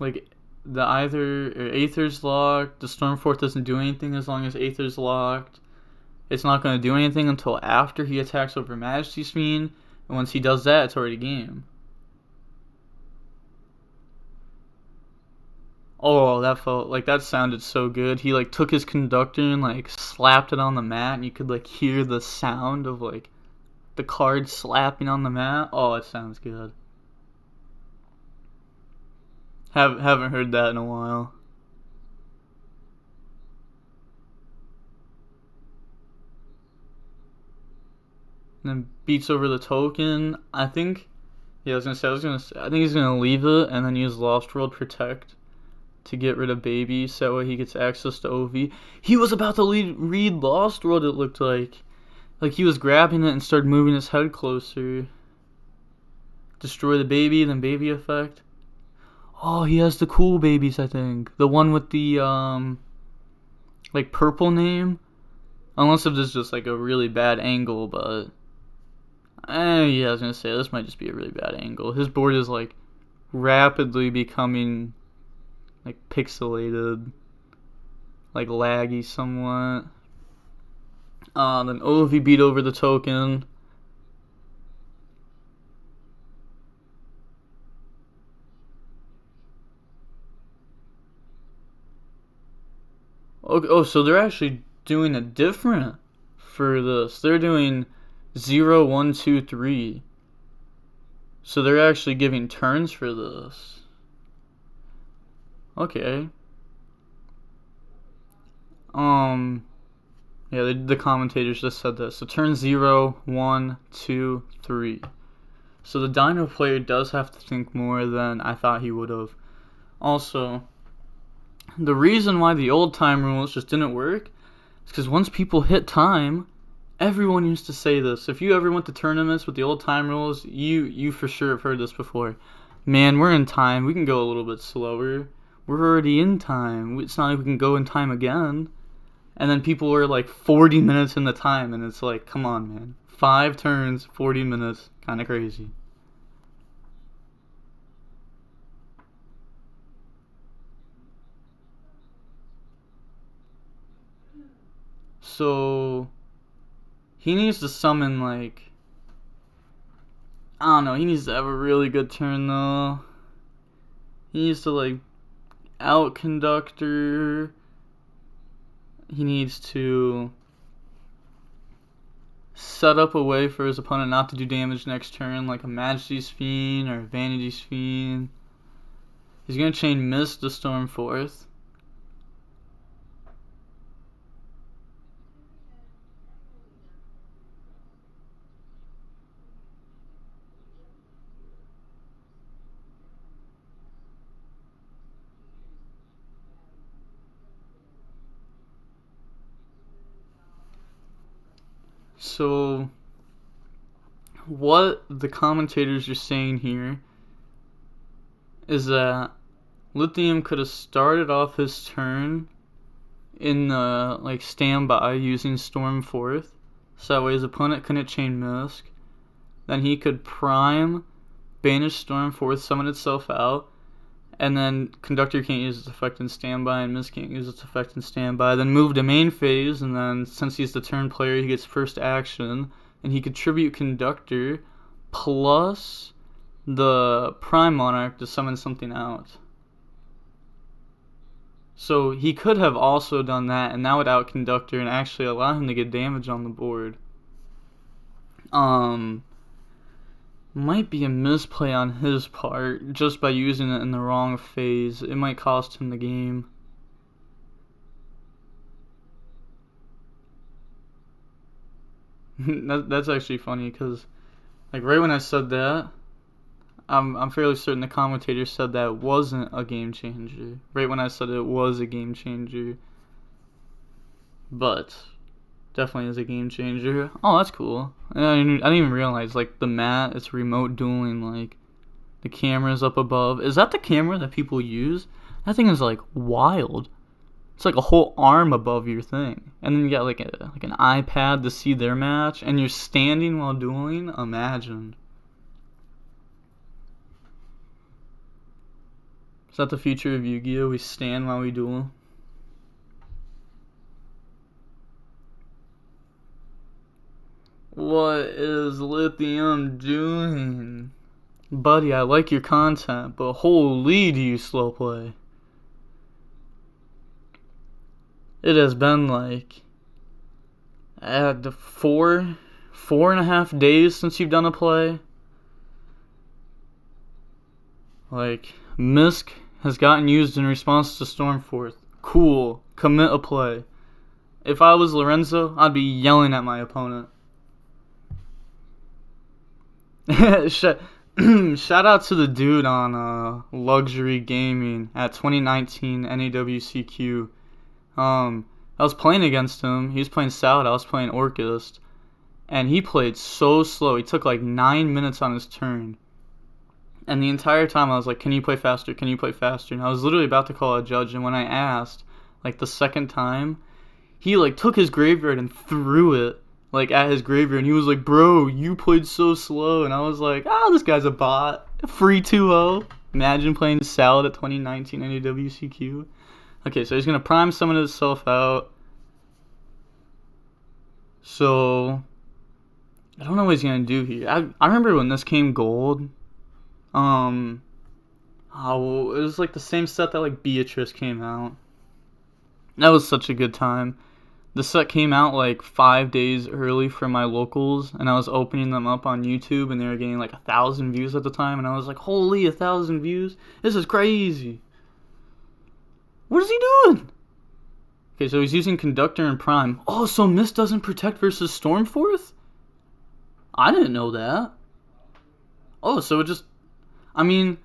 Like, the Aether's locked, the Stormforce doesn't do anything as long as Aether's locked. It's not going to do anything until after he attacks over Majesty's Fiend, and once he does that, it's already game. Oh, that sounded so good. He, like, took his conductor and, like, slapped it on the mat, and you could, like, hear the sound of, like, the card slapping on the mat. Oh, it sounds good. Haven't heard that in a while. And then beats over the token. I think he's gonna leave it and then use Lost World Protect to get rid of Baby, so that way he gets access to OV. He was about to read Lost World, it looked like. Like he was grabbing it and started moving his head closer. Destroy the Baby, then Baby effect. Oh, he has the cool babies, I think. The one with the, like, purple name. Unless if this is just, like, a really bad angle, but... yeah, I was gonna say, this might just be a really bad angle. His board is, like, rapidly becoming, like, pixelated. Like, laggy somewhat. Then OV beat over the token. Oh, so they're actually doing it different for this. They're doing 0, 1, 2, 3. So they're actually giving turns for this. Okay. Yeah, the commentators just said this. So turn 0, 1, 2, 3. So the Dino player does have to think more than I thought he would have. Also, the reason why the old time rules just didn't work is because once people hit time, everyone used to say this. If you ever went to tournaments with the old time rules, you for sure have heard this before. Man, we're in time. We can go a little bit slower. We're already in time. It's not like we can go in time again. And then people were like 40 minutes in the time, and it's like, come on, man. 5 turns, 40 minutes, kind of crazy. So he needs to summon like, I don't know, he needs to have a really good turn though. He needs to like out conductor. He needs to set up a way for his opponent not to do damage next turn, like a Majesty's Fiend or a Vanity's Fiend. He's gonna chain Mist to Stormforth. So, what the commentators are saying here is that Lithium could have started off his turn in the like standby using Stormforth, so that way his opponent couldn't chain Mist. Then he could prime, banish Stormforth, summon itself out, and then Conductor can't use its effect in standby, and Mist can't use its effect in standby. Then move to main phase, and then since he's the turn player, he gets first action, and he could tribute Conductor plus the Prime Monarch to summon something out. So he could have also done that, and that would out Conductor and actually allow him to get damage on the board. Might be a misplay on his part just by using it in the wrong phase. It might cost him the game. That's actually funny because, like, right when I said that, I'm fairly certain the commentator said that wasn't a game changer. Right when I said it was a game changer, but definitely is a game changer. Oh, that's cool. I didn't even realize, like, the mat, it's remote dueling, like, the camera's up above. Is that the camera that people use? That thing is, like, wild. It's like a whole arm above your thing. And then you got, like, an iPad to see their match, and you're standing while dueling? Imagine. Is that the future of Yu-Gi-Oh? We stand while we duel? What is Lithium doing? Buddy, I like your content, but holy do you slow play. It has been like 4.5 days since you've done a play. Like, Misk has gotten used in response to Stormforth. Cool. Commit a play. If I was Lorenzo, I'd be yelling at my opponent. Shout out to the dude on Luxury Gaming at 2019 NAWCQ. I was playing against him. He was playing Salad. I was playing Orchist. And he played so slow. He took like 9 minutes on his turn. And the entire time I was like, can you play faster? Can you play faster? And I was literally about to call a judge. And when I asked, like the second time, he like took his graveyard and threw it like at his graveyard. And he was like, bro, you played so slow. And I was like, this guy's a bot. Free 2-0. Imagine playing Salad at 2019 NAWCQ. Okay, so he's going to prime summon himself out. So, I don't know what he's going to do here. I remember when this came gold. It was like the same set that like Beatrice came out. That was such a good time. The set came out like 5 days early for my locals, and I was opening them up on YouTube, and they were getting like 1,000 views at the time, and I was like, holy, 1,000 views? This is crazy. What is he doing? Okay, so he's using Conductor and Prime. Oh, so Mist doesn't protect versus Stormforth? I didn't know that. Oh, so it just... I mean,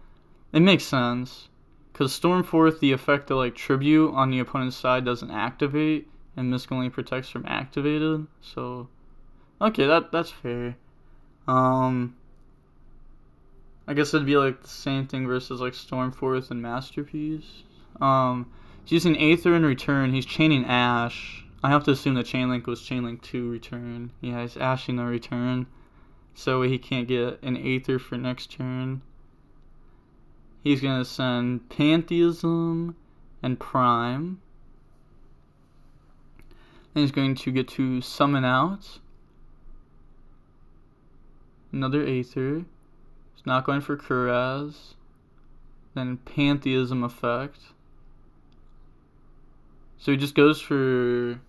it makes sense. Because Stormforth, the effect of like Tribute on the opponent's side doesn't activate, and Mist only protects from activated. So, okay, that's fair. I guess it'd be like the same thing versus like Stormforth and Masterpiece. He's using Aether in return. He's chaining Ash. I have to assume the Chainlink was Chainlink 2 return. Yeah, he's ashing the return. So he can't get an Aether for next turn. He's going to send Pantheism and Prime. And he's going to get to summon out another Aether. He's not going for Kuraz. Then Pantheism effect. So he just goes for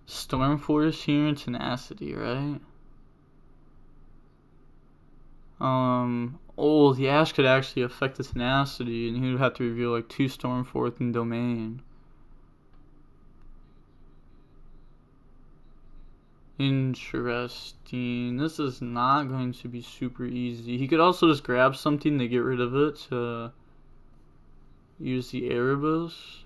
Storm Force here and Tenacity, right? Oh, the Ash could actually affect the Tenacity, and he would have to reveal like 2 Storm Force and Domain. Interesting. This is not going to be super easy. He could also just grab something to get rid of it to use the Erebus.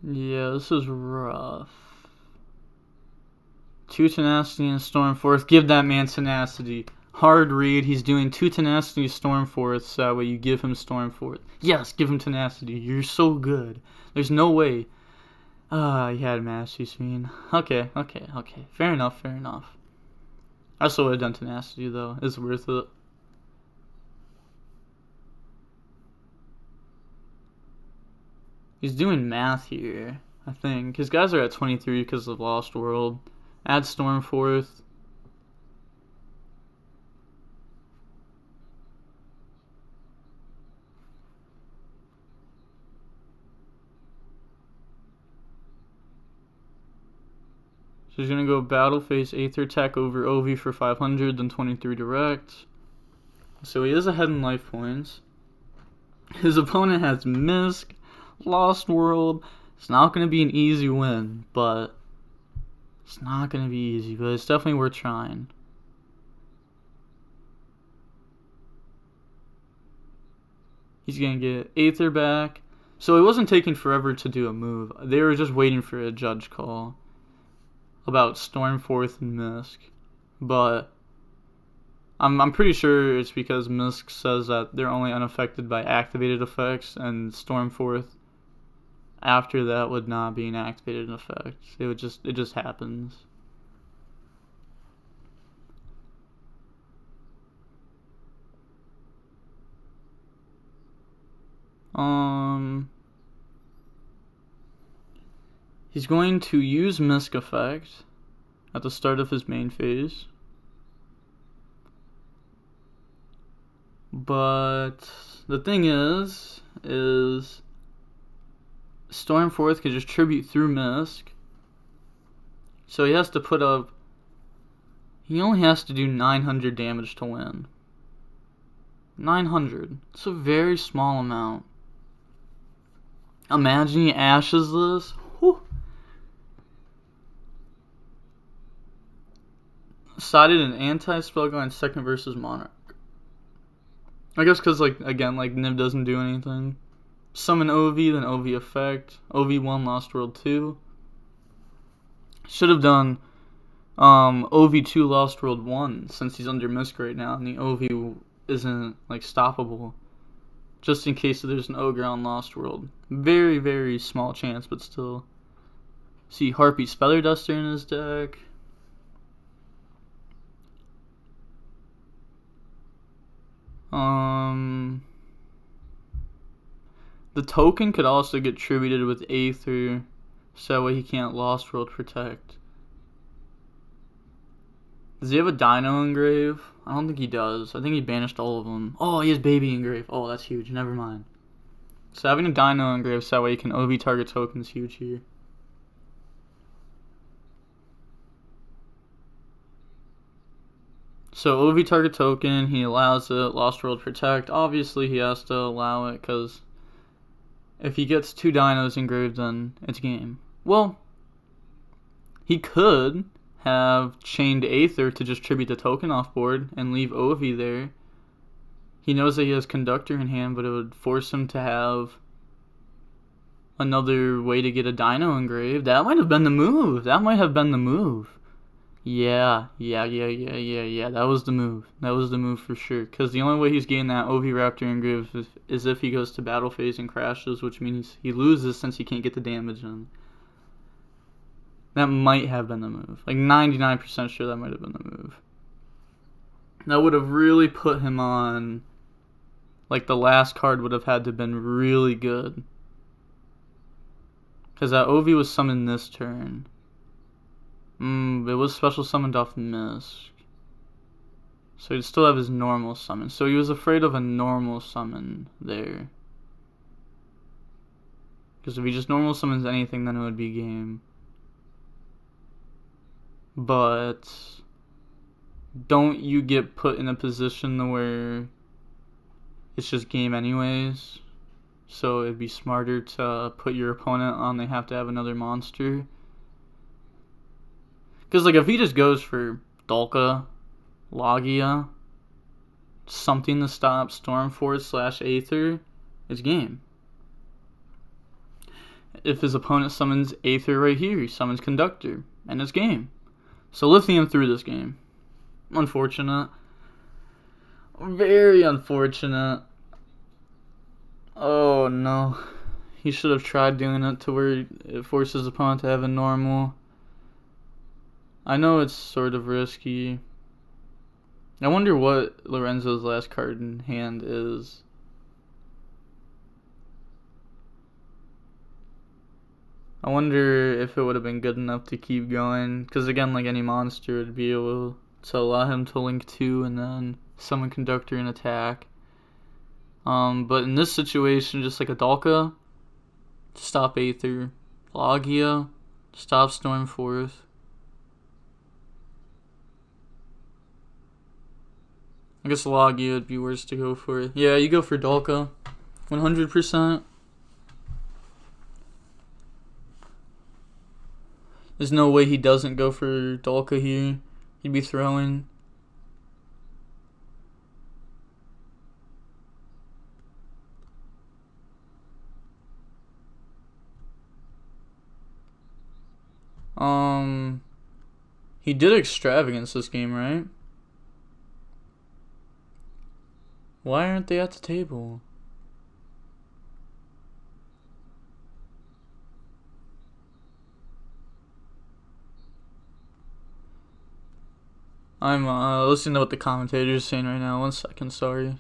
Yeah, this is rough. 2 Tenacity and Storm Force. Give that man Tenacity. Hard read. He's doing 2 Tenacity Storm Force, so that way you give him Storm Force. Yes, give him Tenacity. You're so good. There's no way. He had Mastery Spin. Okay. Fair enough. I still would have done Tenacity, though. It's worth it. He's doing math here, I think. His guys are at 23 because of Lost World. Add Storm Force. So he's going to go Battle Phase Aether Attack over Ovi for 500, then 23 Direct. So he is ahead in life points. His opponent has Misk, Lost World. It's not going to be an easy win, but it's not going to be easy, but it's definitely worth trying. He's going to get Aether back. So it wasn't taking forever to do a move. They were just waiting for a judge call about Stormforth and Misk. But I'm pretty sure it's because Misk says that they're only unaffected by activated effects, and Stormforth after that would not be an activated effect. It just happens. He's going to use Misk effect at the start of his main phase. But the thing is Stormforth could just tribute through Misk. So he has to put up... He only has to do 900 damage to win. 900. It's a very small amount. Imagine he ashes this. Whew. Sided an anti-spell guy in second versus Monarch. I guess because, again, Niv doesn't do anything. Summon OV, then OV effect. OV1, Lost World 2. Should have done OV2, Lost World 1, since he's under Misk right now, and the OV isn't, stoppable. Just in case there's an Ogre on Lost World. Very, very small chance, but still. See Harpy Speller Duster in his deck. The token could also get tributed with Aether, so that way he can't Lost World Protect. Does he have a Dino Engrave? I don't think he does. I think he banished all of them. Oh, he has Baby Engrave. Oh, that's huge. Never mind. So having a Dino Engrave, so that way you can OV target token is huge here. So OV target token, he allows it. Lost World Protect. Obviously, he has to allow it because if he gets 2 Dinos engraved, then it's game. Well, he could have chained Aether to just tribute the token off board and leave Ovi there. He knows that he has Conductor in hand, but it would force him to have another way to get a Dino engraved. That might have been the move. Yeah. That was the move for sure. Because the only way he's getting that OV Raptor engrave is if he goes to battle phase and crashes, which means he loses since he can't get the damage in. That might have been the move. 99% sure that might have been the move. That would have really put him on Like, the last card would have had to have been really good. Because that Ovi was summoned this turn. It was special summoned off Mist. So he'd still have his normal summon. So he was afraid of a normal summon there. Because if he just normal summons anything, then it would be game. But don't you get put in a position where it's just game anyways? So it'd be smarter to put your opponent on they have to have another monster. Because, like, if he just goes for Dolka, Logia, something to stop Stormforce / Aether, it's game. If his opponent summons Aether right here, he summons Conductor, and it's game. So Lithium threw this game. Unfortunate. Very unfortunate. Oh no. He should have tried doing it to where it forces his opponent to have a normal. I know it's sort of risky. I wonder what Lorenzo's last card in hand is. I wonder if it would have been good enough to keep going. Because again, like any monster would be able to allow him to link 2 and then summon Conductor and attack. But in this situation, just like a Dolka, stop Aether. Logia, stop Stormforce. I guess Logia would be worse to go for. Yeah, you go for Dolka. 100%. There's no way he doesn't go for Dolka here. He'd be throwing. He did Extravagance this game, right? Why aren't they at the table? I'm listening to what the commentator's saying right now. 1 second, sorry.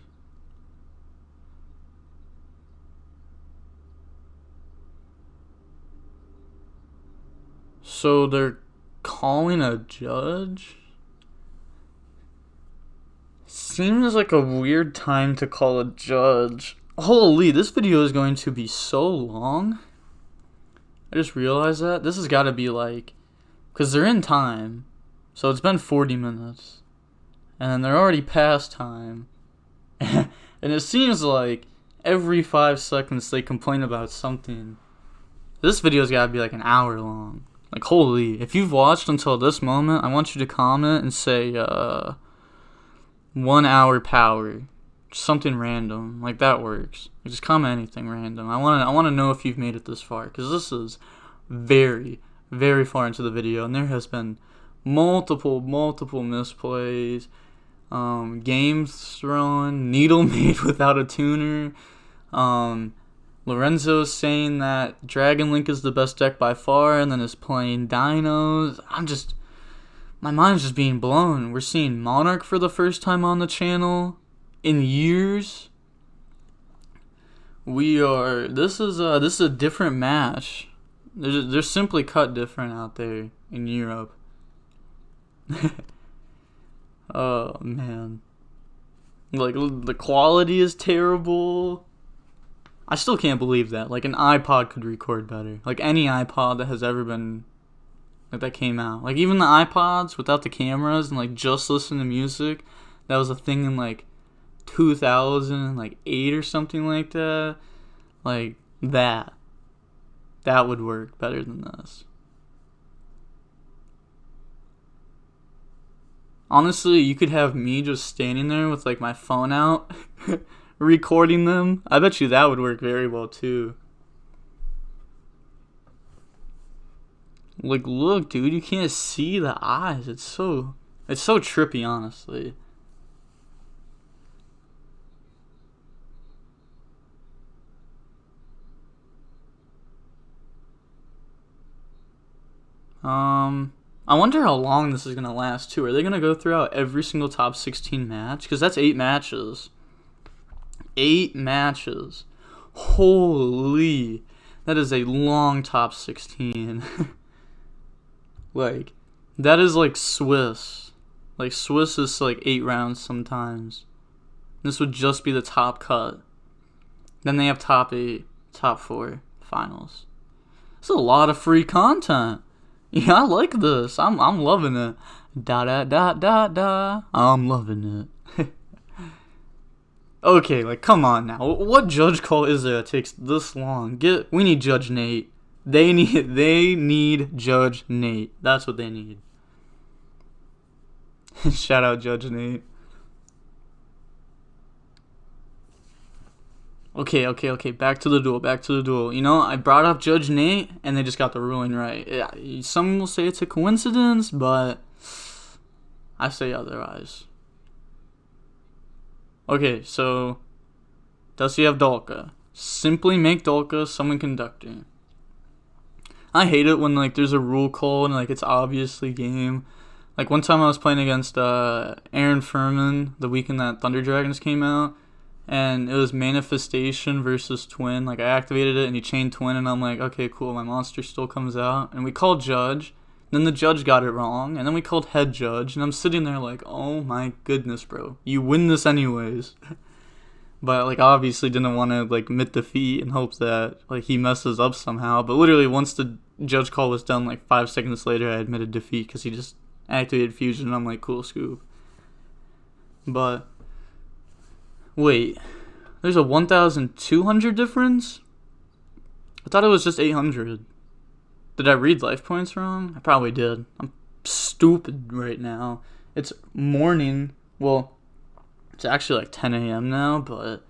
So they're calling a judge? Seems like a weird time to call a judge. Holy, this video is going to be so long. I just realized that. This has got to be like... Because they're in time. So it's been 40 minutes. And they're already past time. And it seems like every 5 seconds they complain about something. This video's got to be like an hour long. Like, holy. If you've watched until this moment, I want you to comment and say, 1 hour power. Something random. Like, that works. Just comment anything random. I want to know if you've made it this far. Because this is very, very far into the video. And there has been multiple misplays. Games thrown. Needle made without a tuner. Lorenzo's saying that Dragon Link is the best deck by far. And then is playing Dinos. My mind's just being blown. We're seeing Monarch for the first time on the channel in years. This is a different match. They're simply cut different out there in Europe. Oh man. Like, the quality is terrible. I still can't believe that. Like, an iPod could record better. Like, any iPod that has ever been that came out. Like, even the iPods without the cameras and like just listen to music, that was a thing in like 2008 or something like that. Like, that would work better than this. Honestly, you could have me just standing there with like my phone out recording them. I bet you that would work very well too. Like, look, dude, you can't see the eyes. It's so trippy, honestly. I wonder how long this is gonna last too. Are they gonna go throughout every single top 16 match? Because that's 8 matches. 8 matches. Holy. That is a long top 16. Like, that is like Swiss. Like, Swiss is like 8 rounds sometimes. This would just be the top cut. Then they have top 8, top 4, finals. It's a lot of free content. Yeah, I like this. I'm loving it. Da da da da da. I'm loving it. Okay, like, come on now. What judge call is there that takes this long? We need Judge Nate. They need Judge Nate. That's what they need. Shout out Judge Nate. Okay. Back to the duel. You know, I brought up Judge Nate, and they just got the ruling right. Yeah, some will say it's a coincidence, but I say otherwise. Okay, so does he have Dolka? Simply make Dolka summon Conductor. I hate it when like there's a rule call and like it's obviously game. Like one time I was playing against Aaron Furman the weekend that Thunder Dragons came out, and it was Manifestation versus Twin. Like I activated it and he chained Twin, and I'm like, okay, cool, my monster still comes out, and we called Judge. Then the judge got it wrong, and then we called head judge, and I'm sitting there like, oh my goodness, bro, you win this anyways. But like obviously didn't want to like admit defeat in hopes that like he messes up somehow. But literally once the judge call was done, like 5 seconds later, I admitted defeat because he just activated fusion, and I'm like, cool, scoop. But wait, there's a 1,200 difference? I thought it was just 800. Did I read life points wrong? I probably did. I'm stupid right now. It's morning. Well, it's actually like 10 a.m. now, but I'm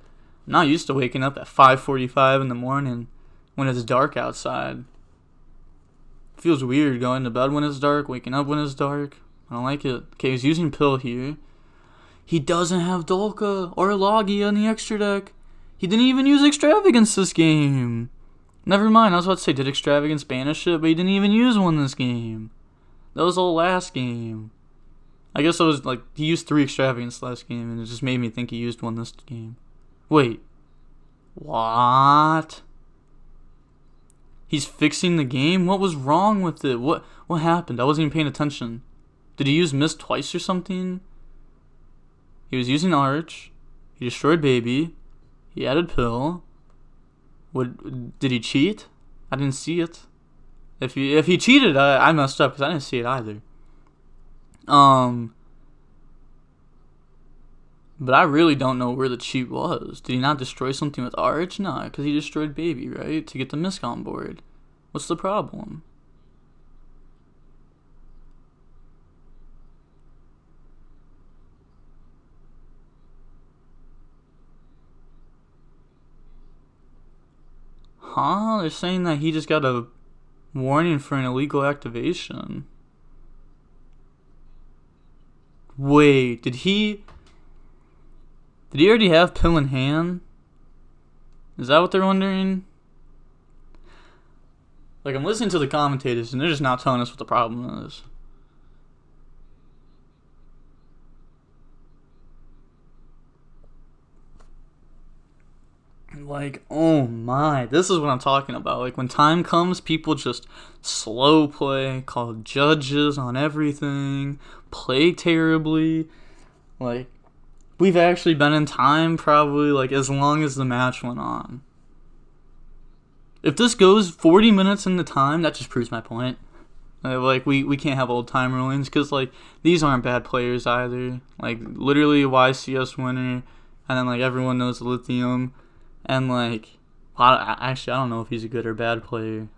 not used to waking up at 5:45 in the morning when it's dark outside. It feels weird going to bed when it's dark, waking up when it's dark. I don't like it. Okay, he's using Pill here. He doesn't have Dolka or Logia in the extra deck. He didn't even use Extravagance this game. Never mind, I was about to say, did Extravagance banish it? But he didn't even use one this game. That was the last game. I guess it was like, he used 3 Extravagance last game, and it just made me think he used one this game. Wait. What? He's fixing the game? What was wrong with it? What happened? I wasn't even paying attention. Did he use Mist twice or something? He was using Arch. He destroyed Baby. He added Pill. Did he cheat? I didn't see it. If he cheated, I messed up because I didn't see it either. But I really don't know where the cheat was. Did he not destroy something with Arch? No, because he destroyed Baby, right? To get the Misk on board. What's the problem? Huh? They're saying that he just got a warning for an illegal activation. Wait, did he already have Pill in hand? Is that what they're wondering? Like, I'm listening to the commentators and they're just not telling us what the problem is. Like, oh my, this is what I'm talking about. Like, when time comes, people just slow play, call judges on everything, play terribly. Like, we've actually been in time probably, like, as long as the match went on. If this goes 40 minutes in the time, that just proves my point. Like, we can't have old time rulings, because, like, these aren't bad players either. Like, literally a YCS winner, and then, like, everyone knows Lithium. And, like, I don't know if he's a good or bad player.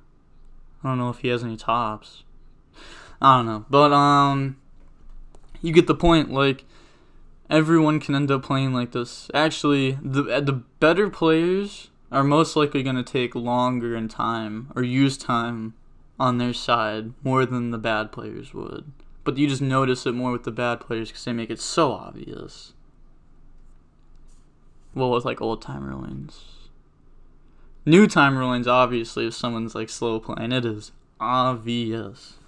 I don't know if he has any tops. I don't know. But, you get the point. Like, everyone can end up playing like this. Actually, the better players are most likely going to take longer in time or use time on their side more than the bad players would. But you just notice it more with the bad players because they make it so obvious. Well, with like old time rulings. New time rulings, obviously, if someone's like slow playing, it is obvious.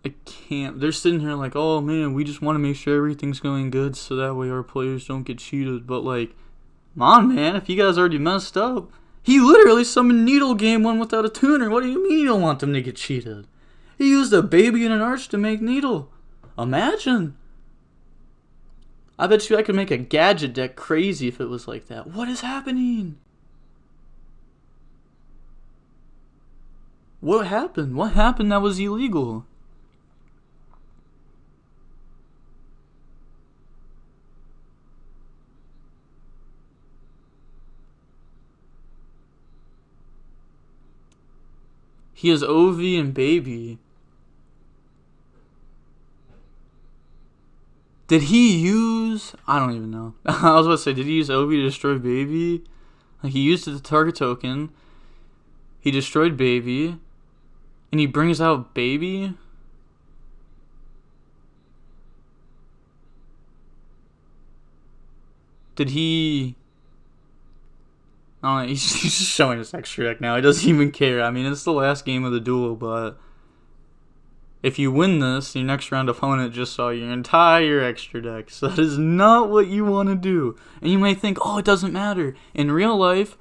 I can't. They're sitting here like, oh man, we just want to make sure everything's going good so that way our players don't get cheated. But like, come on, man, if you guys already messed up, he literally summoned Needle game 1 without a tuner. What do you mean you don't want them to get cheated? He used a baby and an arch to make Needle. Imagine. I bet you I could make a gadget deck crazy if it was like that. What is happening? What happened? What happened that was illegal? He has OV and baby. Did he use... I don't even know. I was about to say, did he use OV to destroy baby? Like, he used it to target token. He destroyed baby. And he brings out baby? Did he... I don't know, he's just showing his extra deck now. He doesn't even care. I mean, it's the last game of the duel, but... if you win this, your next round opponent just saw your entire extra deck. So that is not what you want to do. And you may think, oh, it doesn't matter. In real life,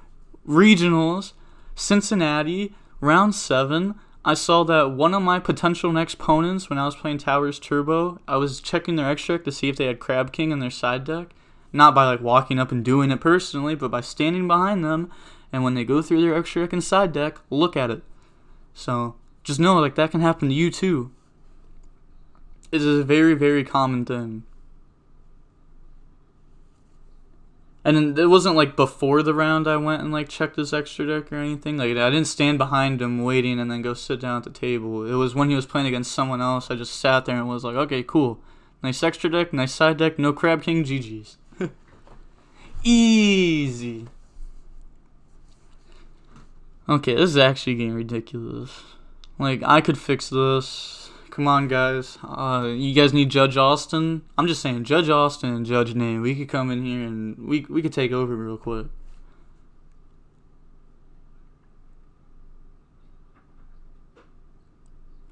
regionals, Cincinnati, round 7, I saw that one of my potential next opponents, when I was playing Towers Turbo, I was checking their extra deck to see if they had Crab King in their side deck. Not by like walking up and doing it personally, but by standing behind them. And when they go through their extra deck and side deck, look at it. So... just know, like, that can happen to you, too. It is a very, very common thing. And then it wasn't, like, before the round I went and, like, checked his extra deck or anything. Like, I didn't stand behind him waiting and then go sit down at the table. It was when he was playing against someone else. I just sat there and was like, okay, cool. Nice extra deck, nice side deck, no Crab King, GG's. Easy. Okay, this is actually getting ridiculous. Like, I could fix this. Come on, guys. You guys need Judge Austin? I'm just saying, Judge Austin and Judge Nate, we could come in here and we could take over real quick.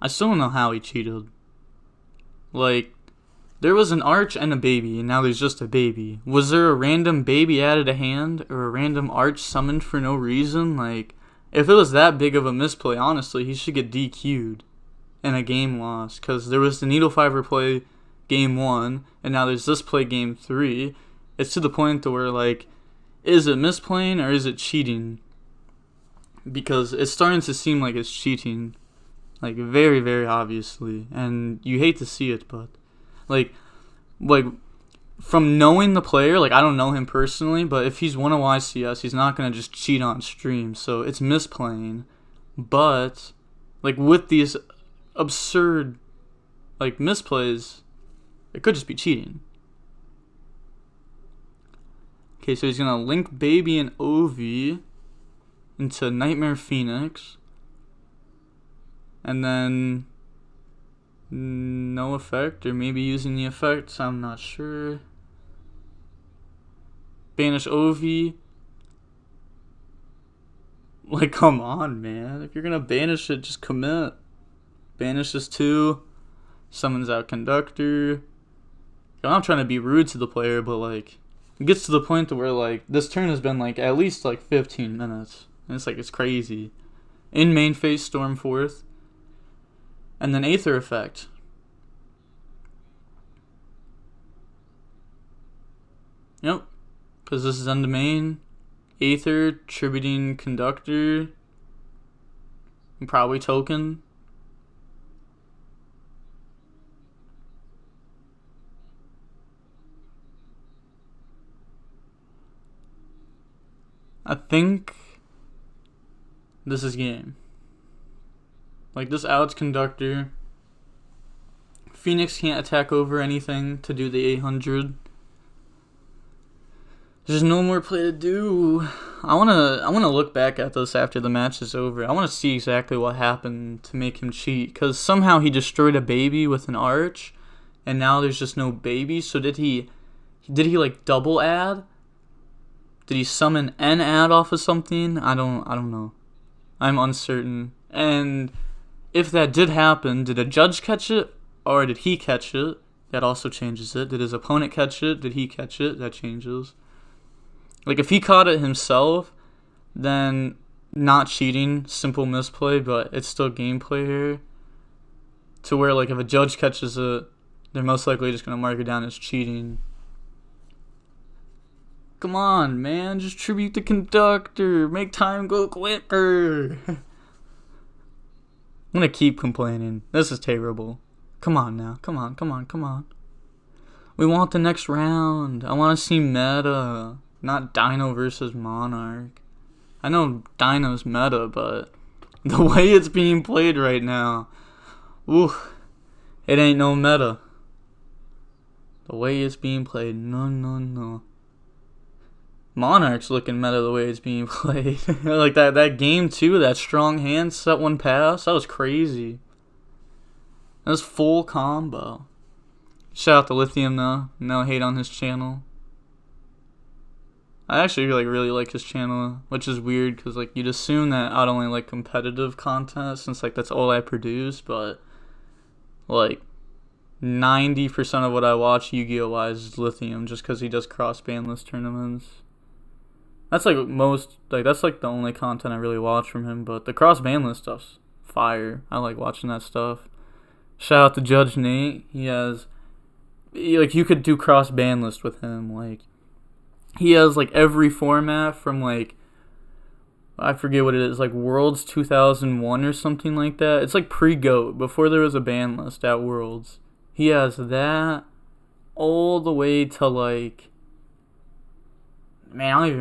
I still don't know how he cheated. Like, there was an arch and a baby, and now there's just a baby. Was there a random baby added a hand, or a random arch summoned for no reason? Like... if it was that big of a misplay, honestly, he should get DQ'd in a game loss. Because there was the Needle Fiber play game 1, and now there's this play game 3. It's to the point to where, like, is it misplaying or is it cheating? Because it's starting to seem like it's cheating. Like, very, very obviously. And you hate to see it, but... Like, from knowing the player, like, I don't know him personally, but if he's won a YCS, he's not going to just cheat on stream, so it's misplaying. But, like, with these absurd, like, misplays, it could just be cheating. Okay, so he's going to link Baby and Ovi into Nightmare Phoenix, and then no effect, or maybe using the effects, I'm not sure. Banish Ovi. Like, come on, man. If you're gonna banish it, just commit. Banish this too. Summons out Conductor. I'm not trying to be rude to the player, but, like, it gets to the point to where, like, this turn has been, like, at least, like, 15 minutes. And it's, like, it's crazy. In main phase, Stormforth. And then Aether Effect. Yep. Because this is end of main. Aether, tributing Conductor. And probably Token. I think this is game. Like, this outs Conductor. Phoenix can't attack over anything to do the 800. There's no more play to do. I wanna look back at this after the match is over. I wanna see exactly what happened to make him cheat. Cause somehow he destroyed a baby with an arch, and now there's just no baby. So did he like double add? Did he summon an add off of something? I don't know. I'm uncertain. And if that did happen, did a judge catch it or did he catch it? That also changes it. Did his opponent catch it? Did he catch it? That changes. Like, if he caught it himself, then not cheating, simple misplay, but it's still gameplay here. To where, like, if a judge catches it, they're most likely just going to mark it down as cheating. Come on, man. Just tribute the conductor. Make time go quicker. I'm going to keep complaining. This is terrible. Come on now. Come on. We want the next round. I want to see meta, not Dino versus Monarch. I know Dino's meta, but the way it's being played right now, ooh, it ain't no meta. The way it's being played, no. Monarch's looking meta the way it's being played. Like that game too, that strong hand, set one pass, that was crazy. That was full combo. Shout out to Lithium though. No hate on his channel. I actually really like his channel, which is weird because like you'd assume that I'd only like competitive content since like that's all I produce, but like 90% of what I watch Yu-Gi-Oh! Wise is Lithium just because he does cross-banless tournaments. That's like that's like the only content I really watch from him, but the cross-banless stuff's fire. I like watching that stuff. Shout out to Judge Nate. You could do cross-banlist with him. Like, he has like every format from like, I forget what it is, like Worlds 2001 or something like that. It's like pre-GOAT, before there was a ban list at Worlds. He has that all the way to like, man, I don't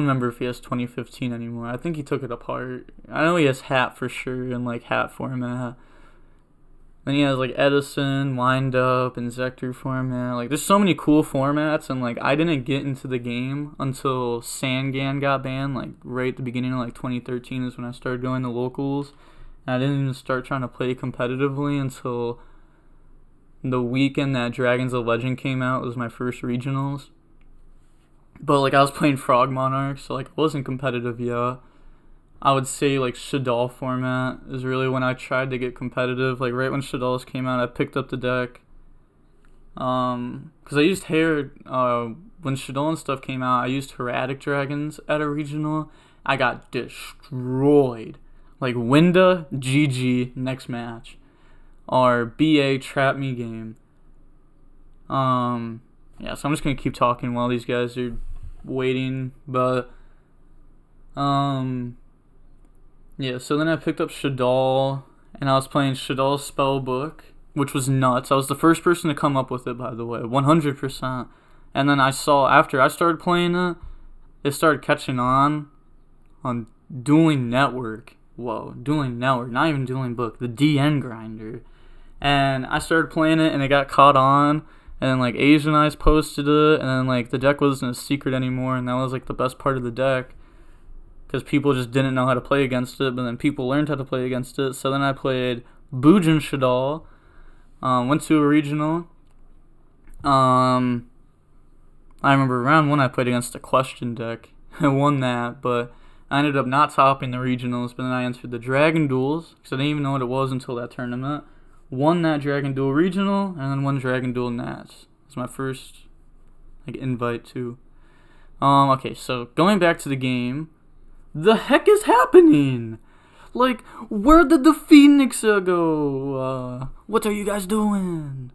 remember if he has 2015 anymore. I think he took it apart. I know he has Hat for sure in like Hat format. Then he has like Edison, Wind Up, and Zector format. Like, there's so many cool formats, and like I didn't get into the game until Sangan got banned. Like right at the beginning of like 2013 is when I started going to locals. And I didn't even start trying to play competitively until the weekend that Dragons of Legend came out. It was my first regionals. But like I was playing Frog Monarch, so like I wasn't competitive yet. I would say like Shaddoll format is really when I tried to get competitive. Like right when Shaddolls came out, I picked up the deck. Cause I used when Shaddoll and stuff came out, I used Heradic Dragons at a regional. I got destroyed. Like Winda, GG, next match. Or BA, trap me game. Yeah, so I'm just gonna keep talking while these guys are waiting, but yeah, so then I picked up Shaddoll, and I was playing Shaddoll Spellbook, which was nuts. I was the first person to come up with it, by the way, 100%. And then I saw, after I started playing it, it started catching on Dueling Network. Whoa, Dueling Network, not even DuelingBook, the DN grinder. And I started playing it, and it got caught on, and then like Asian Eyes posted it, and then like the deck wasn't a secret anymore, and that was like the best part of the deck. Because people just didn't know how to play against it, but then people learned how to play against it. So then I played Bujin Shaddoll, went to a regional. I remember round one I played against a question deck. I won that, but I ended up not topping the regionals. But then I entered the Dragon Duels, because I didn't even know what it was until that tournament. Won that Dragon Duel regional, and then won Dragon Duel Nats. It was my first like invite to. Okay, so going back to the game. The heck is happening? Like, where did the Phoenix go? What are you guys doing?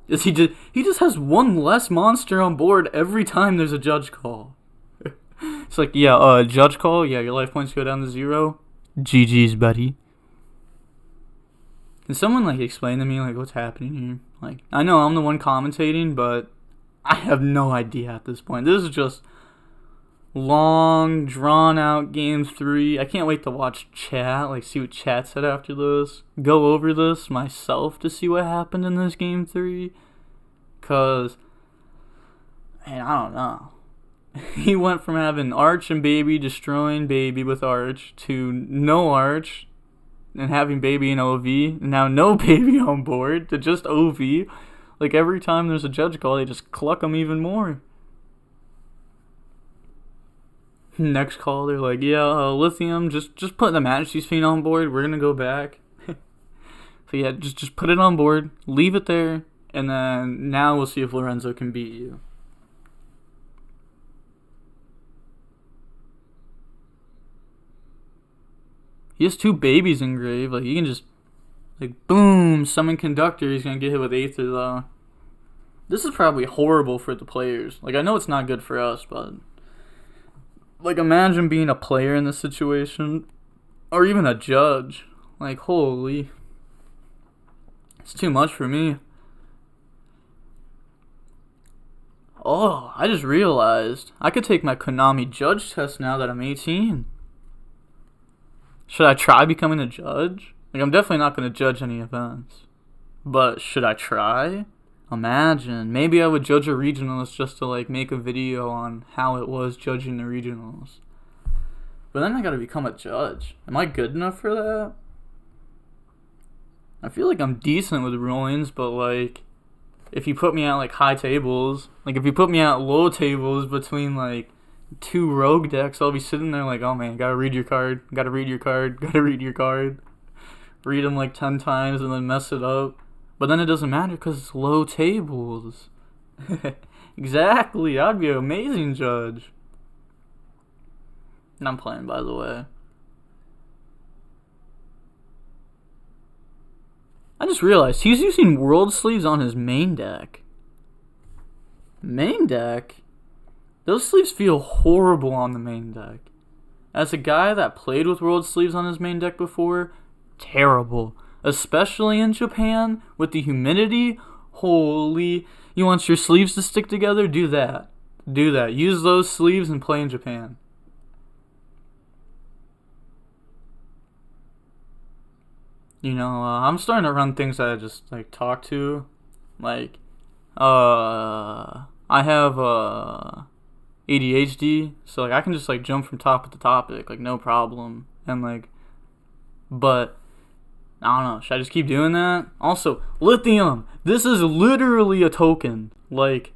Is he just has one less monster on board every time there's a judge call. It's like, yeah, judge call, yeah, your life points go down to 0. GG's, buddy. Can someone like explain to me like what's happening here? Like, I know I'm the one commentating, but I have no idea at this point. This is just long, drawn-out Game 3. I can't wait to watch chat, like see what chat said after this. Go over this myself to see what happened in this Game 3. Because, man, I don't know. He went from having Arch and Baby destroying Baby with Arch to no Arch and having Baby in OV. And now no Baby on board to just OV. Like every time there's a judge call, they just cluck him even more. Next call, they're like, yeah, Lithium, just put the Majesty's Fiend on board. We're gonna go back. So yeah, just put it on board, leave it there, and then now we'll see if Lorenzo can beat you. He has 2 babies engraved. Like, he can just, like, boom, summon Conductor. He's gonna get hit with Aether, though. This is probably horrible for the players. Like, I know it's not good for us, but, like, imagine being a player in this situation, or even a judge. Like, holy, it's too much for me. Oh, I just realized I could take my Konami judge test now that I'm 18. Should I try becoming a judge? Like, I'm definitely not going to judge any events. But should I try? Imagine. Maybe I would judge a regionals just to, like, make a video on how it was judging the regionals. But then I gotta become a judge. Am I good enough for that? I feel like I'm decent with rulings, but, like, if you put me at, like, high tables, like, if you put me at low tables between, like, 2 rogue decks, I'll be sitting there like, oh man, gotta read your card, gotta read your card, gotta read your card. Read them like 10 times and then mess it up. But then it doesn't matter because it's low tables. Exactly, I'd be an amazing judge. And I'm playing, by the way. I just realized he's using World Sleeves on his main deck. Main deck? Those sleeves feel horrible on the main deck. As a guy that played with World Sleeves on his main deck before, terrible. Especially in Japan, with the humidity. Holy, you want your sleeves to stick together? Do that. Do that. Use those sleeves and play in Japan. You know, I'm starting to run things that I just, like, talk to. Like, I have, ADHD, so, like, I can just, like, jump from topic to topic, like, no problem. And, like, but, I don't know, should I just keep doing that? Also, Lithium, this is literally a token. Like,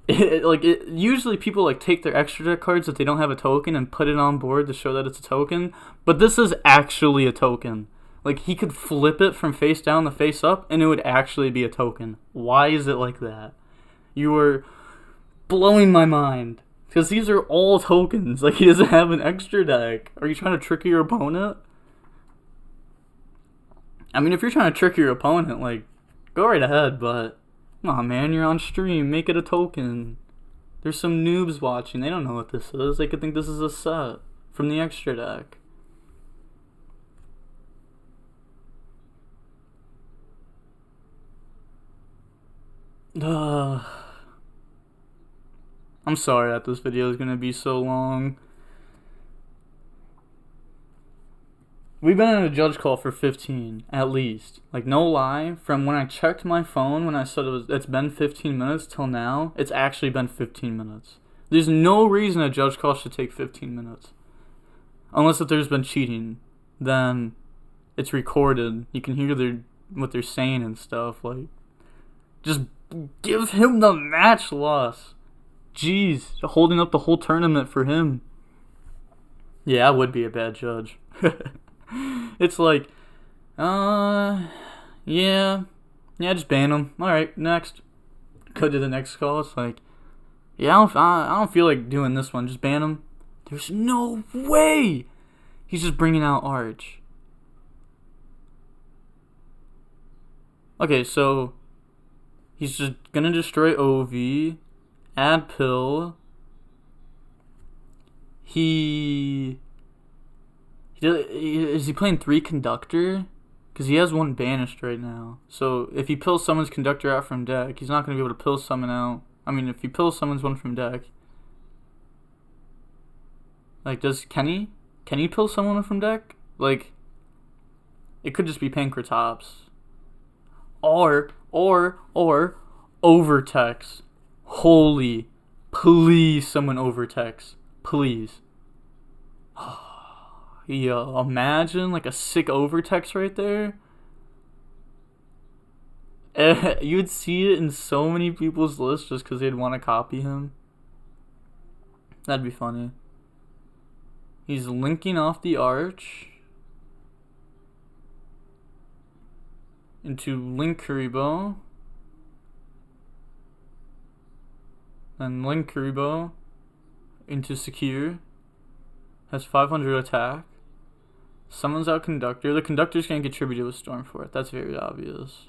usually people, like, take their extra deck cards if they don't have a token and put it on board to show that it's a token, but this is actually a token. Like, he could flip it from face down to face up, and it would actually be a token. Why is it like that? You are blowing my mind. Because these are all tokens. Like, he doesn't have an extra deck. Are you trying to trick your opponent? I mean, if you're trying to trick your opponent, like, go right ahead, but, come on, man, you're on stream. Make it a token. There's some noobs watching. They don't know what this is. They could think this is a set from the extra deck. I'm sorry that this video is going to be so long. We've been in a judge call for 15, at least. Like, no lie, from when I checked my phone when I said it's been 15 minutes till now, it's actually been 15 minutes. There's no reason a judge call should take 15 minutes. Unless if there's been cheating. Then it's recorded. You can hear what they're saying and stuff. Like, just give him the match loss. Jeez, holding up the whole tournament for him. Yeah, I would be a bad judge. It's like, yeah, just ban him. Alright, next. Go to the next call. It's like, yeah, I don't feel like doing this one. Just ban him. There's no way he's just bringing out Arch. Okay, so he's just gonna destroy OV, add Pill. Is he playing 3 Conductor? Because he has 1 banished right now. So if he pills someone's Conductor out from deck, he's not going to be able to pill someone out. I mean, if he pills someone's one from deck. Like, can he pill someone from deck? Like, it could just be Pankratops. Or Overtex. Holy, please someone Overtex. Please. Yo, imagine like a sick Overtex right there. You would see it in so many people's lists just because they'd want to copy him. That'd be funny. He's linking off the arch into Link Kuriboh. Then Link Kuriboh into Secure. Has 500 attack. Summons out Conductor. The Conductor's going to get tributed with Stormfort. That's very obvious.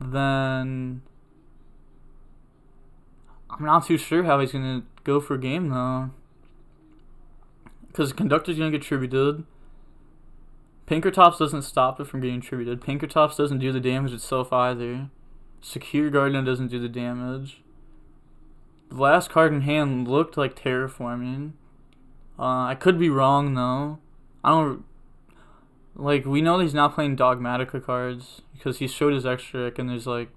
Then I'm not too sure how he's going to go for game though. Because the Conductor's going to get tributed. Pinkertops doesn't stop it from getting tributed. Pinkertops doesn't do the damage itself either. Secure Guardian doesn't do the damage. The last card in hand looked like Terraforming. I could be wrong though. I don't... Like, we know he's not playing Dogmatica cards because he showed his extra and there's like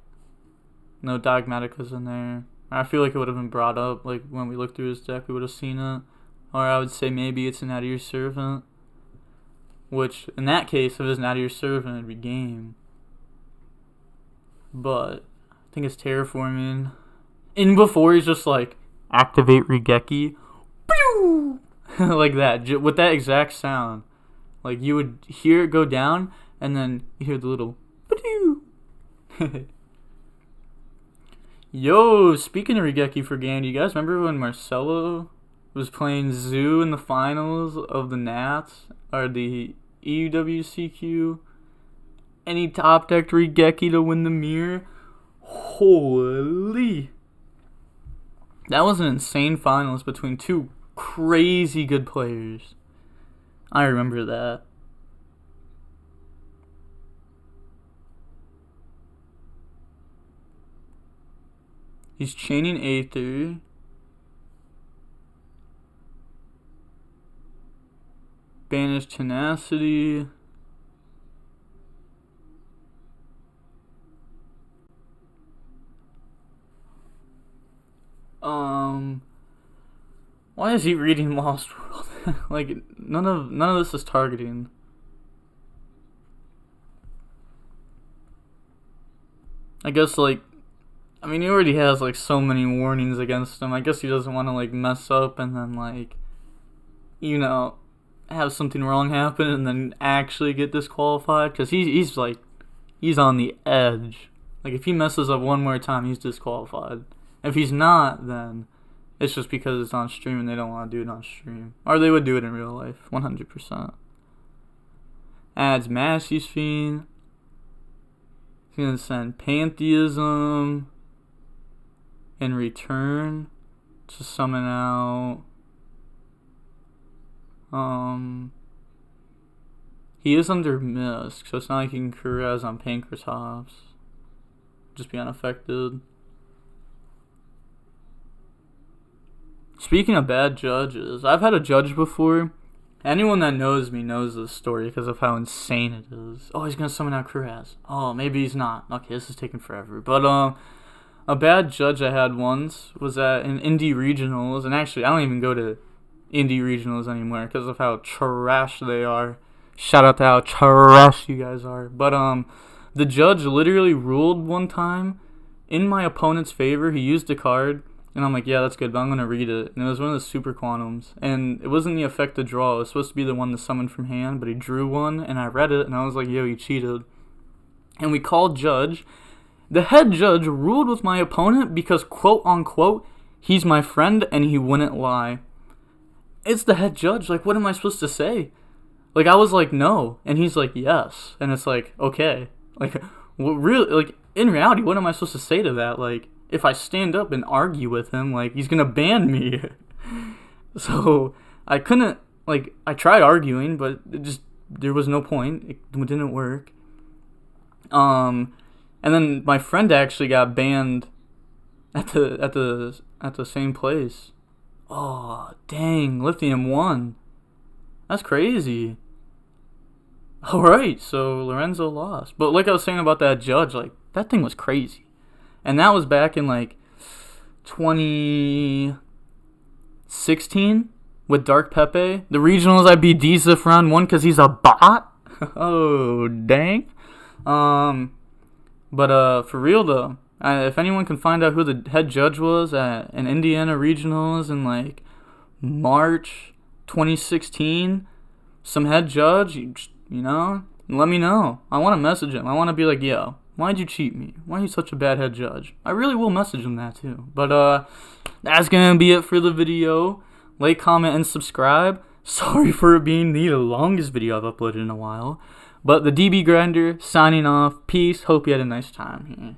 no Dogmaticas in there. I feel like it would have been brought up, like when we looked through his deck we would have seen it. Or I would say maybe it's an Out of Your Servant. Which, in that case, if it's an Out of Your Servant, it'd be game. But I think it's Terraforming. In before he's just like, activate Regeki. Like that, with that exact sound. Like, you would hear it go down, and then you hear the little Yo, speaking of Regeki for game, do you guys remember when Marcelo was playing Zoo in the finals of the Nats, or the EUWCQ, and he top decked Regeki to win the mirror? Holy! That was an insane finals between two crazy good players. I remember that. He's chaining Aether. Banish Tenacity. Why is he reading Lost World? Like, none of this is targeting. I guess, like, I mean, he already has, like, so many warnings against him. I guess he doesn't want to, like, mess up and then, like, you know, have something wrong happen and then actually get disqualified. Because he's like, he's on the edge. Like, if he messes up one more time, he's disqualified. If he's not, then it's just because it's on stream and they don't want to do it on stream. Or they would do it in real life, 100%. Adds Massey's Fiend. He's going to send Pantheism in return to summon out. He is under Misk, so it's not like he can Kurez on Pankratops. Just be unaffected. Speaking of bad judges, I've had a judge before. Anyone that knows me knows this story because of how insane it is. Oh, he's going to summon out Kurez. Oh, maybe he's not. Okay, this is taking forever. But, a bad judge I had once was at an indie regionals. And actually, I don't even go to indie regionals anymore because of how trash they are. Shout out to how trash you guys are. But, the judge literally ruled one time in my opponent's favor. He used a card. And I'm like, yeah, that's good, but I'm going to read it. And it was one of the Super Quantums. And it wasn't the effect to draw. It was supposed to be the one to summon from hand, but he drew one, and I read it, and I was like, yo, he cheated. And we called judge. The head judge ruled with my opponent because, quote-unquote, he's my friend, and he wouldn't lie. It's the head judge. Like, what am I supposed to say? Like, I was like, no. And he's like, yes. And it's like, okay. Like, what really? Like, in reality, what am I supposed to say to that? Like, if I stand up and argue with him, like, he's gonna ban me. So, I couldn't, like, I tried arguing, but there was no point. It didn't work. And then my friend actually got banned at the same place. Oh, dang, Lithium won. That's crazy. Alright, so Lorenzo lost. But like I was saying about that judge, like, that thing was crazy. And that was back in, like, 2016 with Dark Pepe. The regionals, I beat D-Zif round 1 because he's a bot. Oh, dang. But for real, though, If anyone can find out who the head judge was at an Indiana Regionals in like March 2016, some head judge, let me know. I want to message him. I want to be like, yo, why'd you cheat me? Why are you such a bad head judge? I really will message him that too. But that's gonna be it for the video. Like, comment, and subscribe. Sorry for it being the longest video I've uploaded in a while. But the DB Grinder signing off. Peace. Hope you had a nice time here.